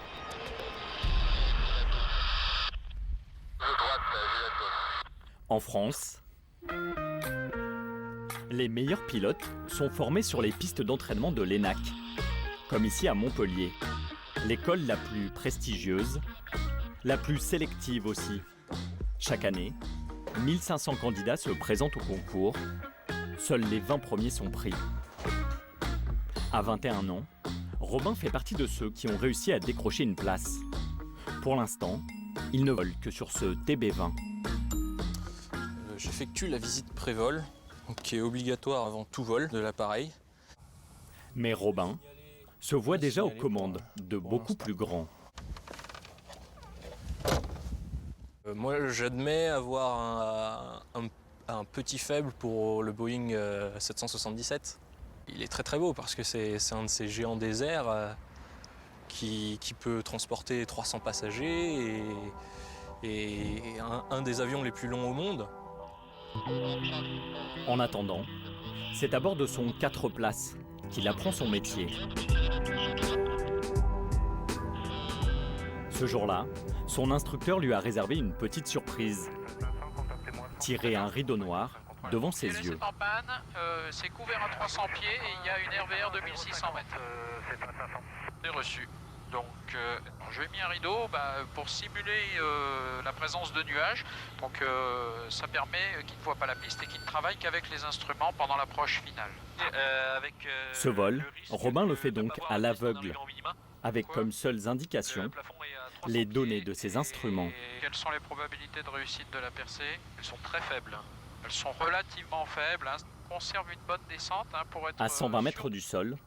En France, les meilleurs pilotes sont formés sur les pistes d'entraînement de l'ENAC, comme ici à Montpellier, l'école la plus prestigieuse, la plus sélective aussi. Chaque année, 1500 candidats se présentent au concours, seuls les 20 premiers sont pris. À 21 ans, Robin fait partie de ceux qui ont réussi à décrocher une place. Pour l'instant, il ne vole que sur ce TB20. J'effectue la visite pré-vol, qui est obligatoire avant tout vol de l'appareil. Mais Robin se voit déjà aux commandes de beaucoup plus grands. Moi, j'admets avoir un petit faible pour le Boeing 777. Il est très très beau parce que c'est un de ces géants des airs qui peut transporter 300 passagers et un des avions les plus longs au monde. En attendant, c'est à bord de son 4 places qu'il apprend son métier. Ce jour-là, son instructeur lui a réservé une petite surprise. Tirer un rideau noir devant ses yeux. C'est en panne, c'est couvert à 300 pieds et il y a une RVR de 1600 mètres. C'est reçu. Donc j'ai mis un rideau pour simuler la présence de nuages. Donc ça permet qu'ils ne voient pas la piste et qu'ils ne travaillent qu'avec les instruments pendant l'approche finale. Ce vol, Robin le fait donc à l'aveugle, avec comme seules indications les données de ses instruments. Quelles sont les probabilités de réussite de la percée? Elles sont très faibles. Elles sont relativement faibles. On conserve une bonne descente pour être... À 120 mètres du sol,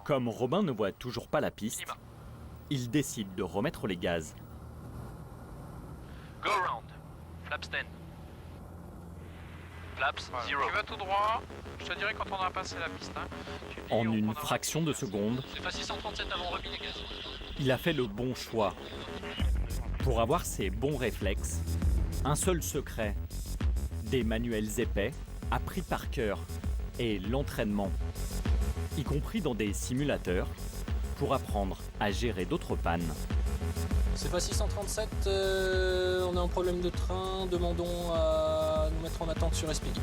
comme Robin ne voit toujours pas la piste, il décide de remettre les gaz. Go round. Flaps 10. Flaps 0. Tu vas tout droit. Je te dirai quand on aura passé la piste. En une fraction de seconde, C'est pas 637 avant remis les gaz. il a fait le bon choix. Pour avoir ses bons réflexes, un seul secret, des manuels épais, appris par cœur, et l'entraînement, y compris dans des simulateurs, pour apprendre à gérer d'autres pannes. C'est pas 637, on a un problème de train, demandons à nous mettre en attente sur Espigny.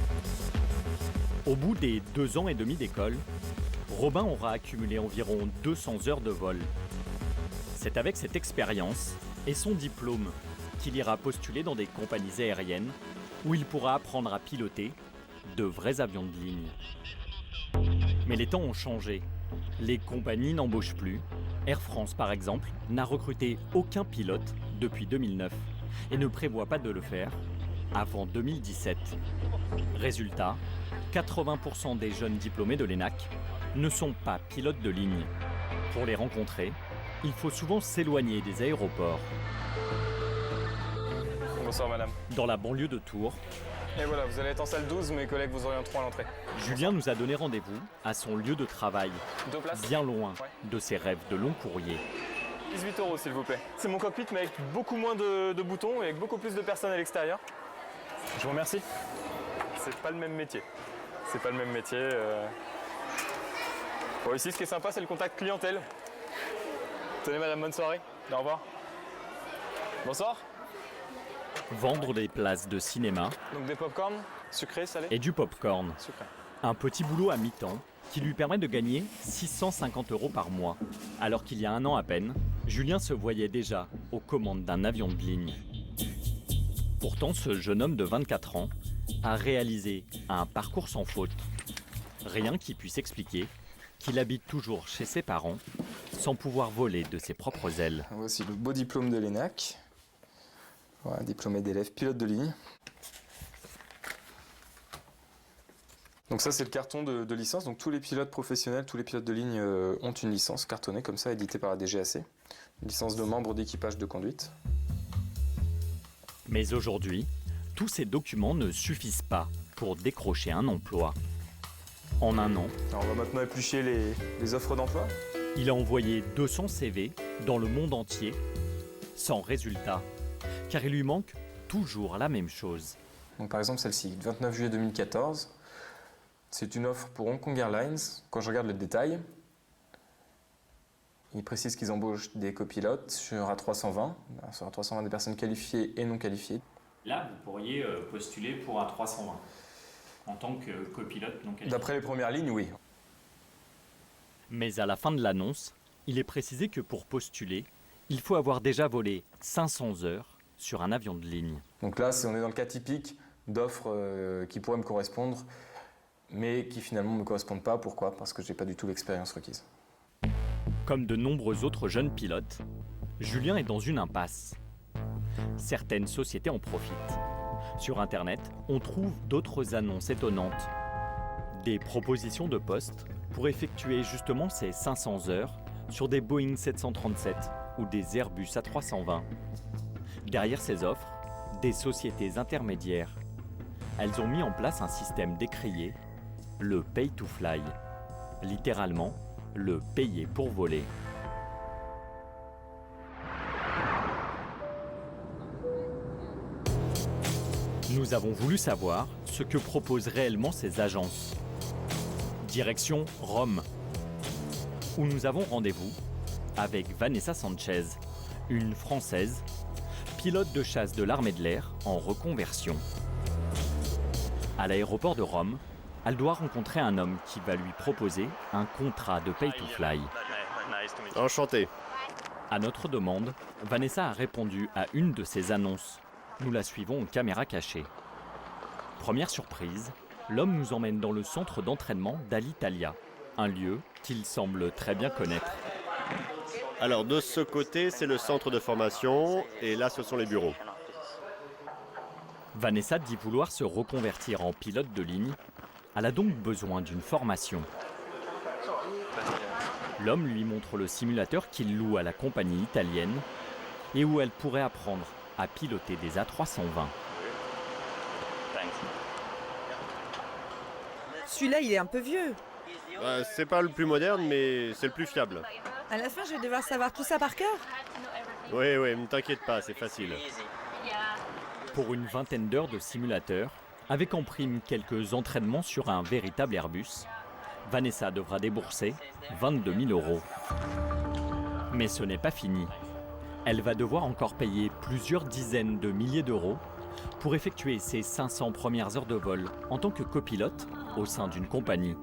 Au bout des 2 ans et demi d'école, Robin aura accumulé environ 200 heures de vol. C'est avec cette expérience et son diplôme qu'il ira postuler dans des compagnies aériennes où il pourra apprendre à piloter de vrais avions de ligne. Mais les temps ont changé. Les compagnies n'embauchent plus. Air France, par exemple, n'a recruté aucun pilote depuis 2009 et ne prévoit pas de le faire avant 2017. Résultat, 80% des jeunes diplômés de l'ENAC ne sont pas pilotes de ligne. Pour les rencontrer, il faut souvent s'éloigner des aéroports. Bonsoir madame. Dans la banlieue de Tours, Et voilà, vous allez être en salle 12, mes collègues vous orienteront à l'entrée. Julien nous a donné rendez-vous à son lieu de travail, 2 places. bien loin de ses rêves de long courrier. 18 € s'il vous plaît. C'est mon cockpit mais avec beaucoup moins de boutons et avec beaucoup plus de personnes à l'extérieur. Je vous remercie. C'est pas le même métier. C'est pas le même métier. Bon, ici, ce qui est sympa, c'est le contact clientèle. Tenez madame, bonne soirée. Au revoir. Bonsoir. Vendre des places de cinéma Donc des pop-corn, sucrés, salés. et du pop-corn. Sucré. Un petit boulot à mi-temps qui lui permet de gagner 650 € par mois. Alors qu'il y a 1 an à peine, Julien se voyait déjà aux commandes d'un avion de ligne. Pourtant, ce jeune homme de 24 ans a réalisé un parcours sans faute. Rien qui puisse expliquer qu'il habite toujours chez ses parents sans pouvoir voler de ses propres ailes. Voici le beau diplôme de l'ENAC. Voilà, diplômé d'élève pilote de ligne. Donc ça c'est le carton de licence. Donc tous les pilotes professionnels, tous les pilotes de ligne ont une licence cartonnée comme ça, éditée par la DGAC. Une licence de membre d'équipage de conduite. Mais aujourd'hui, tous ces documents ne suffisent pas pour décrocher un emploi. En un an, alors on va maintenant éplucher les offres d'emploi. Il a envoyé 200 CV dans le monde entier, sans résultat, car il lui manque toujours la même chose. Donc par exemple celle-ci, 29 juillet 2014, c'est une offre pour Hong Kong Airlines. Quand je regarde le détail, ils précisent qu'ils embauchent des copilotes sur A320, sur A320 des personnes qualifiées et non qualifiées. Là, vous pourriez postuler pour A320 en tant que copilote non qualifié. D'après les premières lignes, oui. Mais à la fin de l'annonce, il est précisé que pour postuler, il faut avoir déjà volé 500 heures sur un avion de ligne. Donc là, on est dans le cas typique d'offres qui pourraient me correspondre, mais qui finalement ne me correspondent pas. Pourquoi ? Parce que je n'ai pas du tout l'expérience requise. Comme de nombreux autres jeunes pilotes, Julien est dans une impasse. Certaines sociétés en profitent. Sur Internet, on trouve d'autres annonces étonnantes. Des propositions de postes pour effectuer justement ces 500 heures sur des Boeing 737 ou des Airbus A320. Derrière ces offres, des sociétés intermédiaires. Elles ont mis en place un système décrié, le Pay to Fly. Littéralement, le payer pour voler. Nous avons voulu savoir ce que proposent réellement ces agences. Direction Rome, où nous avons rendez-vous avec Vanessa Sanchez, une Française, pilote de chasse de l'armée de l'air en reconversion. À l'aéroport de Rome, elle doit rencontrer un homme qui va lui proposer un contrat de pay to fly. Enchanté. À notre demande, Vanessa a répondu à une de ces annonces. Nous la suivons en caméra cachée. Première surprise, l'homme nous emmène dans le centre d'entraînement d'Alitalia, un lieu qu'il semble très bien connaître. Alors de ce côté, c'est le centre de formation et là, ce sont les bureaux. Vanessa dit vouloir se reconvertir en pilote de ligne. Elle a donc besoin d'une formation. L'homme lui montre le simulateur qu'il loue à la compagnie italienne et où elle pourrait apprendre à piloter des A320. Celui-là, il est un peu vieux. C'est pas le plus moderne, mais c'est le plus fiable. À la fin, je vais devoir savoir tout ça par cœur. Oui, ne t'inquiète pas, c'est facile. Pour une vingtaine d'heures de simulateur, avec en prime quelques entraînements sur un véritable Airbus, Vanessa devra débourser 22 000 €. Mais ce n'est pas fini. Elle va devoir encore payer plusieurs dizaines de milliers d'euros pour effectuer ses 500 premières heures de vol en tant que copilote au sein d'une compagnie.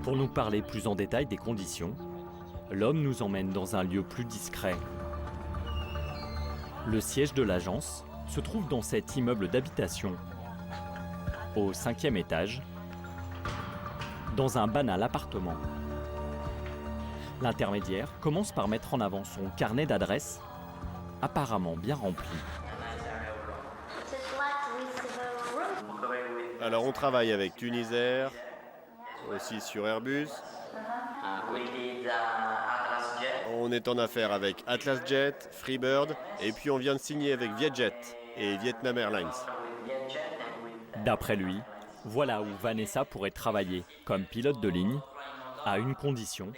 Pour nous parler plus en détail des conditions, l'homme nous emmène dans un lieu plus discret. Le siège de l'agence se trouve dans cet immeuble d'habitation. Au 5e étage, dans un banal appartement. L'intermédiaire commence par mettre en avant son carnet d'adresses, apparemment bien rempli. Alors on travaille avec Tunisair, aussi sur Airbus. On est en affaire avec Atlas Jet, Freebird, et puis on vient de signer avec Vietjet et Vietnam Airlines. D'après lui, voilà où Vanessa pourrait travailler comme pilote de ligne, à une condition,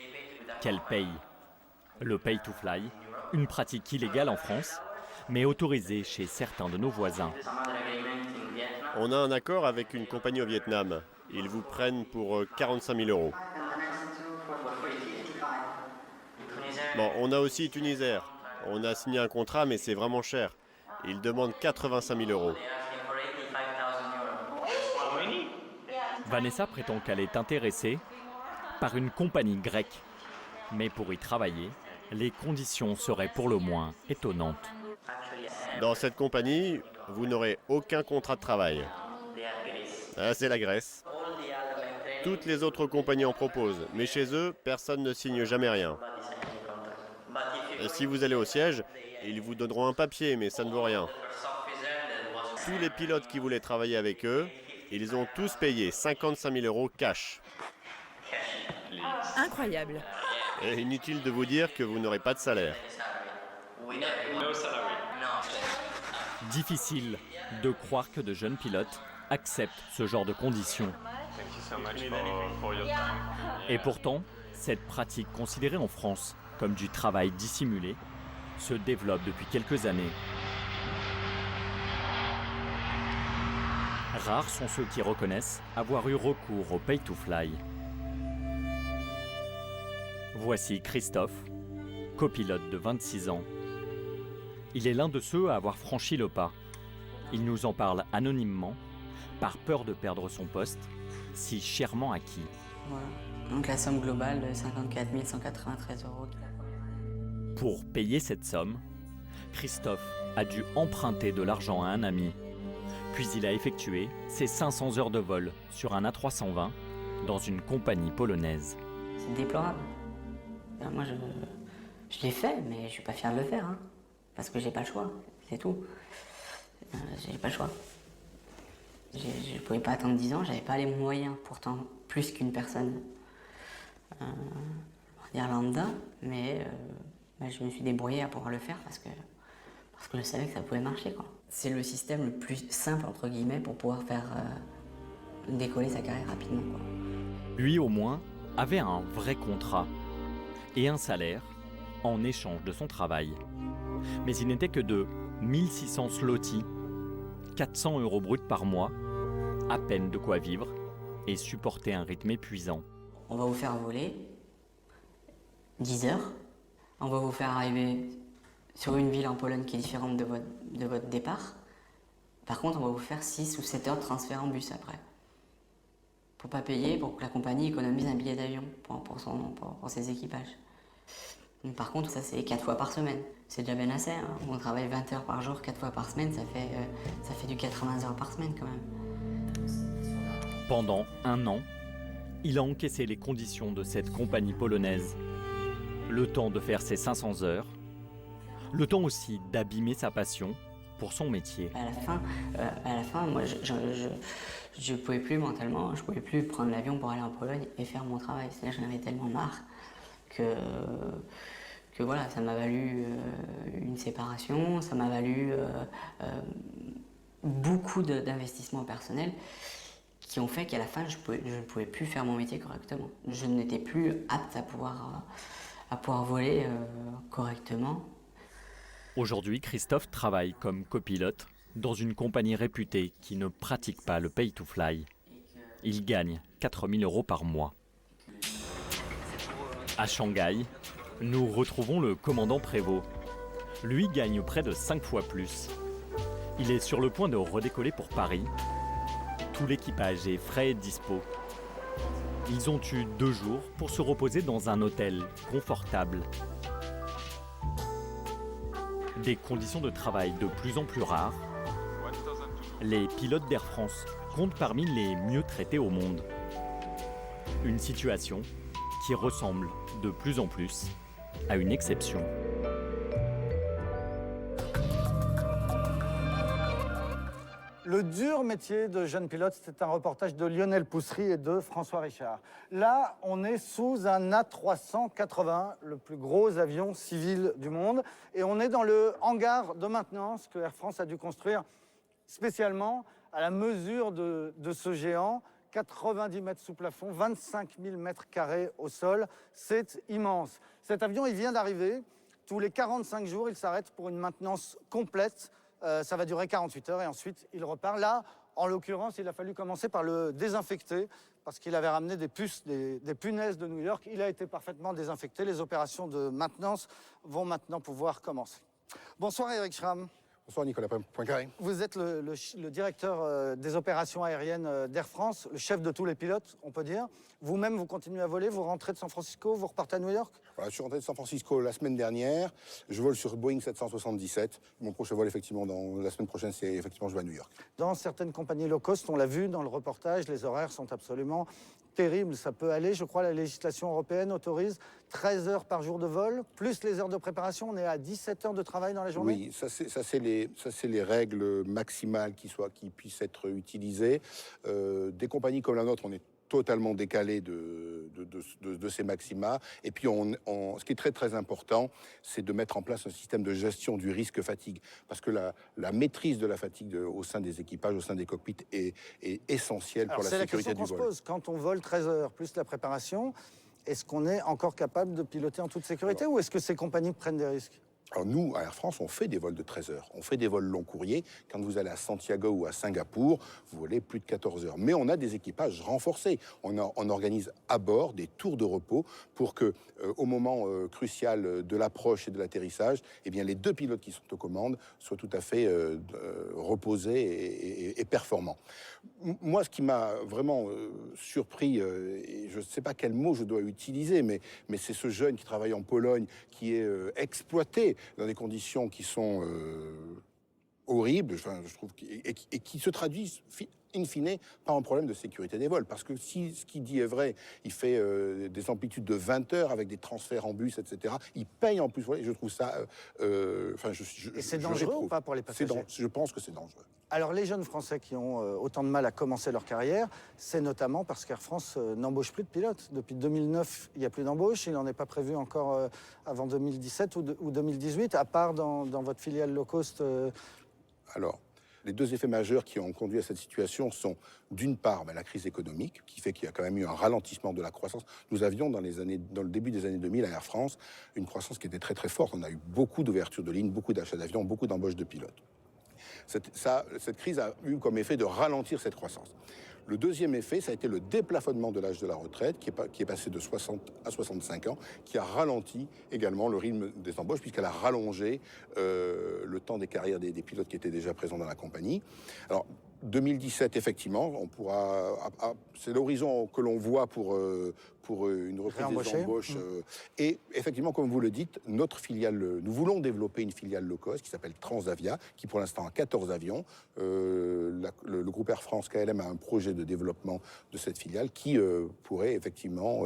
qu'elle paye. Le pay to fly, une pratique illégale en France, mais autorisée chez certains de nos voisins. On a un accord avec une compagnie au Vietnam. Ils vous prennent pour 45 000 €. Bon, on a aussi Tunisair. On a signé un contrat, mais c'est vraiment cher. Ils demandent 85 000 €. Vanessa prétend qu'elle est intéressée par une compagnie grecque. Mais pour y travailler, les conditions seraient pour le moins étonnantes. Dans cette compagnie, vous n'aurez aucun contrat de travail. Ah, c'est la Grèce. Toutes les autres compagnies en proposent, mais chez eux, personne ne signe jamais rien. Et si vous allez au siège, ils vous donneront un papier, mais ça ne vaut rien. Tous les pilotes qui voulaient travailler avec eux, ils ont tous payé 55 000 € cash. Incroyable. Et inutile de vous dire que vous n'aurez pas de salaire. Difficile de croire que de jeunes pilotes acceptent ce genre de conditions. Et pourtant, cette pratique considérée en France comme du travail dissimulé se développe depuis quelques années. Rares sont ceux qui reconnaissent avoir eu recours au pay-to-fly. Voici Christophe, copilote de 26 ans. Il est l'un de ceux à avoir franchi le pas. Il nous en parle anonymement, par peur de perdre son poste, si chèrement acquis. Voilà. Donc la somme globale de 54 193 €. Pour payer cette somme, Christophe a dû emprunter de l'argent à un ami. Puis il a effectué ses 500 heures de vol sur un A320 dans une compagnie polonaise. C'est déplorable. Moi, je l'ai fait, mais je ne suis pas fier de le faire. Hein, parce que j'ai pas le choix, c'est tout. J'ai pas le choix. Je ne pouvais pas attendre 10 ans, j'avais pas les moyens, pourtant plus qu'une personne, on va dire lambda, mais je me suis débrouillé à pouvoir le faire parce que je savais que ça pouvait marcher, quoi. C'est le système le plus simple, entre guillemets, pour pouvoir faire décoller sa carrière rapidement, quoi. Lui, au moins, avait un vrai contrat et un salaire en échange de son travail. Mais il n'était que de 1600 zlotys, 400 € bruts par mois, à peine de quoi vivre et supporter un rythme épuisant. On va vous faire voler 10 heures, on va vous faire arriver sur une ville en Pologne qui est différente de votre départ. Par contre, on va vous faire 6 ou 7 heures de transfert en bus après. Pour pas payer, pour que la compagnie économise un billet d'avion pour ses équipages. Donc, par contre, ça c'est 4 fois par semaine. C'est déjà bien assez, hein. On travaille 20 heures par jour, 4 fois par semaine, ça fait du 80 heures par semaine quand même. Pendant un an, il a encaissé les conditions de cette compagnie polonaise. Le temps de faire ses 500 heures, le temps aussi d'abîmer sa passion pour son métier. À la fin, moi, je pouvais plus mentalement, je pouvais plus prendre l'avion pour aller en Pologne et faire mon travail. C'est-à-dire que j'en avais tellement marre que voilà, ça m'a valu une séparation, ça m'a valu beaucoup d'investissements personnels qui ont fait qu'à la fin, je ne pouvais plus faire mon métier correctement. Je n'étais plus apte à pouvoir voler correctement. Aujourd'hui, Christophe travaille comme copilote dans une compagnie réputée qui ne pratique pas le pay-to-fly. Il gagne 4 000 € par mois. À Shanghai, nous retrouvons le commandant Prévost. Lui gagne près de 5 fois plus. Il est sur le point de redécoller pour Paris. Tout l'équipage est frais et dispo. Ils ont eu 2 jours pour se reposer dans un hôtel confortable. Des conditions de travail de plus en plus rares. Les pilotes d'Air France comptent parmi les mieux traités au monde. Une situation qui ressemble de plus en plus à une exception. Le dur métier de jeune pilote, c'est un reportage de Lionel Poussery et de François Richard. Là, on est sous un A380, le plus gros avion civil du monde, et on est dans le hangar de maintenance que Air France a dû construire spécialement à la mesure de ce géant. 90 mètres sous plafond, 25 000 mètres carrés au sol, c'est immense. Cet avion, il vient d'arriver. Tous les 45 jours, il s'arrête pour une maintenance complète. Ça va durer 48 heures et ensuite il repart. Là, en l'occurrence, il a fallu commencer par le désinfecter parce qu'il avait ramené des puces, des punaises de New York. Il a été parfaitement désinfecté. Les opérations de maintenance vont maintenant pouvoir commencer. Bonsoir Eric Schramm. Bonsoir Nicolas Poincaré. Vous êtes le directeur des opérations aériennes d'Air France, le chef de tous les pilotes, on peut dire. Vous-même, vous continuez à voler, vous rentrez de San Francisco, vous repartez à New York? Voilà, je suis rentré de San Francisco la semaine dernière. Je vole sur Boeing 777. Mon prochain vol, effectivement, la semaine prochaine, c'est effectivement, je vais à New York. Dans certaines compagnies low cost, on l'a vu dans le reportage, les horaires sont absolument terribles. Ça peut aller, je crois, la législation européenne autorise 13 heures par jour de vol, plus les heures de préparation. On est à 17 heures de travail dans la journée? Oui, ça c'est les règles maximales qui puissent être utilisées. Des compagnies comme la nôtre, on est totalement décalé de ces maxima. Et puis, ce qui est très, très important, c'est de mettre en place un système de gestion du risque fatigue. Parce que la maîtrise de la fatigue au sein des équipages, au sein des cockpits, est essentielle pour la sécurité du vol. C'est la question qu'on se pose. Quand on vole 13 heures plus la préparation, est-ce qu'on est encore capable de piloter en toute sécurité ou est-ce que ces compagnies prennent des risques? Alors nous, à Air France, on fait des vols de 13 heures. On fait des vols long courriers. Quand vous allez à Santiago ou à Singapour, vous volez plus de 14 heures. Mais on a des équipages renforcés. On organise à bord des tours de repos pour que, au moment crucial de l'approche et de l'atterrissage, eh bien, les deux pilotes qui sont aux commandes soient tout à fait reposés et performants. Moi, ce qui m'a vraiment surpris, et je ne sais pas quel mot je dois utiliser, mais c'est ce jeune qui travaille en Pologne, qui est exploité dans des conditions qui sont horribles, enfin, je trouve, et qui se traduisent in fine par un problème de sécurité des vols. Parce que si ce qu'il dit est vrai, il fait des amplitudes de 20 heures avec des transferts en bus, etc. Il paye en plus. Voilà, je trouve ça... et c'est dangereux ou pas pour les passagers? Je pense que c'est dangereux. Alors les jeunes Français qui ont autant de mal à commencer leur carrière, c'est notamment parce qu'Air France n'embauche plus de pilotes. Depuis 2009, il n'y a plus d'embauche. Il n'en est pas prévu encore avant 2017 ou 2018, à part dans votre filiale low cost. Alors, les deux effets majeurs qui ont conduit à cette situation sont, d'une part, la crise économique, qui fait qu'il y a quand même eu un ralentissement de la croissance. Nous avions, dans le début des années 2000, à Air France, une croissance qui était très très forte. On a eu beaucoup d'ouvertures de lignes, beaucoup d'achats d'avions, beaucoup d'embauches de pilotes. Cette crise a eu comme effet de ralentir cette croissance. Le deuxième effet, ça a été le déplafonnement de l'âge de la retraite, qui est passé de 60 à 65 ans, qui a ralenti également le rythme des embauches, puisqu'elle a rallongé le temps des carrières des pilotes qui étaient déjà présents dans la compagnie. Alors, 2017, effectivement, on pourra... c'est l'horizon que l'on voit pour une reprise des embauches. Et effectivement, comme vous le dites, notre filiale, nous voulons développer une filiale low cost qui s'appelle Transavia, qui pour l'instant a 14 avions. Le groupe Air France KLM a un projet de développement de cette filiale qui pourrait effectivement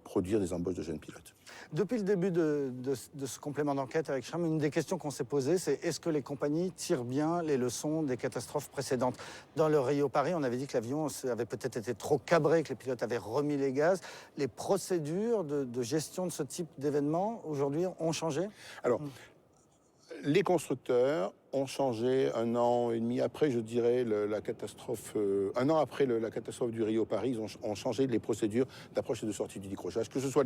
produire des embauches de jeunes pilotes. Depuis le début de ce complément d'enquête avec Cham, une des questions qu'on s'est posées, c'est est-ce que les compagnies tirent bien les leçons des catastrophes précédentes? Dans le Rio-Paris, on avait dit que l'avion avait peut-être été trop cabré, que les pilotes avaient remis les gaz. Les procédures de gestion de ce type d'événement, aujourd'hui, ont changé? Alors, les constructeurs ont changé un an et demi après, je dirais, la catastrophe... un an après la catastrophe du Rio-Paris, ils ont changé les procédures d'approche et de sortie du décrochage, que ce soit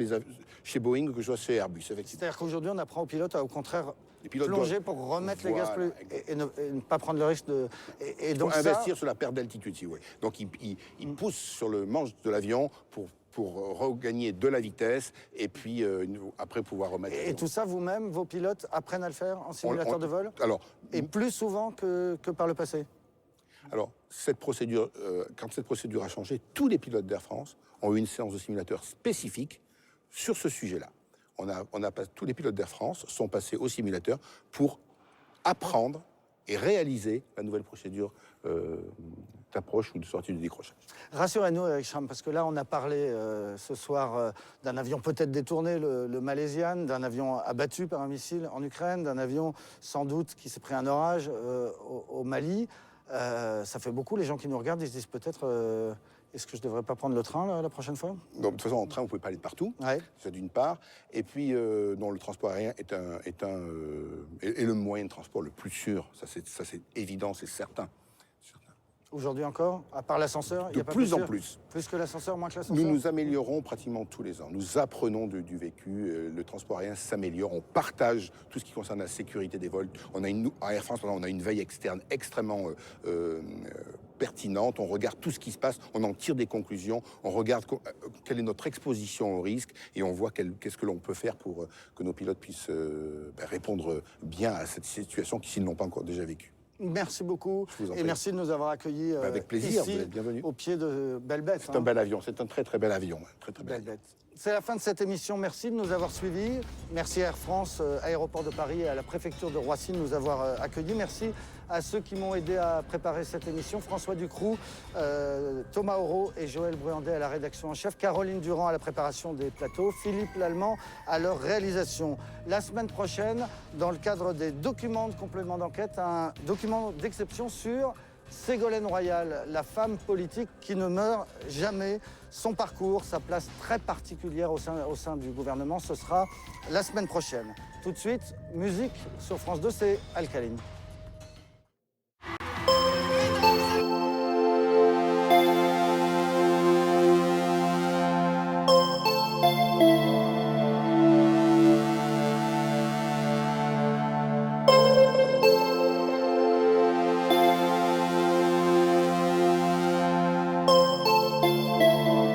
chez Boeing ou que ce soit chez Airbus. C'est-à-dire qu'aujourd'hui, on apprend aux pilotes à, au contraire, plonger pour remettre les gaz plus... et ne pas prendre le risque de... Et donc investir sur la perte d'altitude, si vous voulez. Donc, ils poussent sur le manche de l'avion pour regagner de la vitesse et puis après pouvoir remettre... Et tout ça, vous-même, vos pilotes apprennent à le faire en simulateur de vol? Et plus souvent que par le passé? Alors, cette procédure, quand cette procédure a changé, tous les pilotes d'Air France ont eu une séance de simulateur spécifique sur ce sujet-là. Tous les pilotes d'Air France sont passés au simulateur pour apprendre et réaliser la nouvelle procédure d'approche ou de sortie du décrochage. Rassurez-nous, Eric Schramm, parce que là, on a parlé ce soir d'un avion peut-être détourné, le Malaysian, d'un avion abattu par un missile en Ukraine, d'un avion sans doute qui s'est pris un orage au Mali. Ça fait beaucoup, les gens qui nous regardent, ils se disent peut-être... Est-ce que je ne devrais pas prendre le train la prochaine fois? Donc, de toute façon, en train, vous ne pouvez pas aller de partout, ça d'une part. Et puis, le transport aérien est le moyen de transport le plus sûr. Ça, c'est évident, c'est certain. Aujourd'hui encore, à part l'ascenseur, il y a pas plus en plus. Plus que l'ascenseur, moins que l'ascenseur? Nous nous améliorons pratiquement tous les ans. Nous apprenons du vécu. Le transport aérien s'améliore. On partage tout ce qui concerne la sécurité des vols. À Air France, on a une veille externe extrêmement pertinente, on regarde tout ce qui se passe, on en tire des conclusions, on regarde quelle est notre exposition au risque et on voit qu'est-ce que l'on peut faire pour que nos pilotes puissent répondre bien à cette situation s'ils ne l'ont pas encore déjà vécue. Merci beaucoup et merci de nous avoir accueillis avec plaisir, ici, vous êtes bienvenus. Au pied de Belle Bête. C'est un bel avion, c'est un très très bel avion. Très, très bel Belle Bête. C'est la fin de cette émission. Merci de nous avoir suivis. Merci à Air France, Aéroport de Paris et à la préfecture de Roissy de nous avoir accueillis. Merci à ceux qui m'ont aidé à préparer cette émission. François Ducroux, Thomas Auro et Joël Bruandet à la rédaction en chef. Caroline Durand à la préparation des plateaux. Philippe Lallemand à leur réalisation. La semaine prochaine, dans le cadre des documents de complément d'enquête, un document d'exception sur Ségolène Royal, la femme politique qui ne meurt jamais. Son parcours, sa place très particulière au sein du gouvernement, ce sera la semaine prochaine. Tout de suite, musique sur France 2, c'est Alcaline.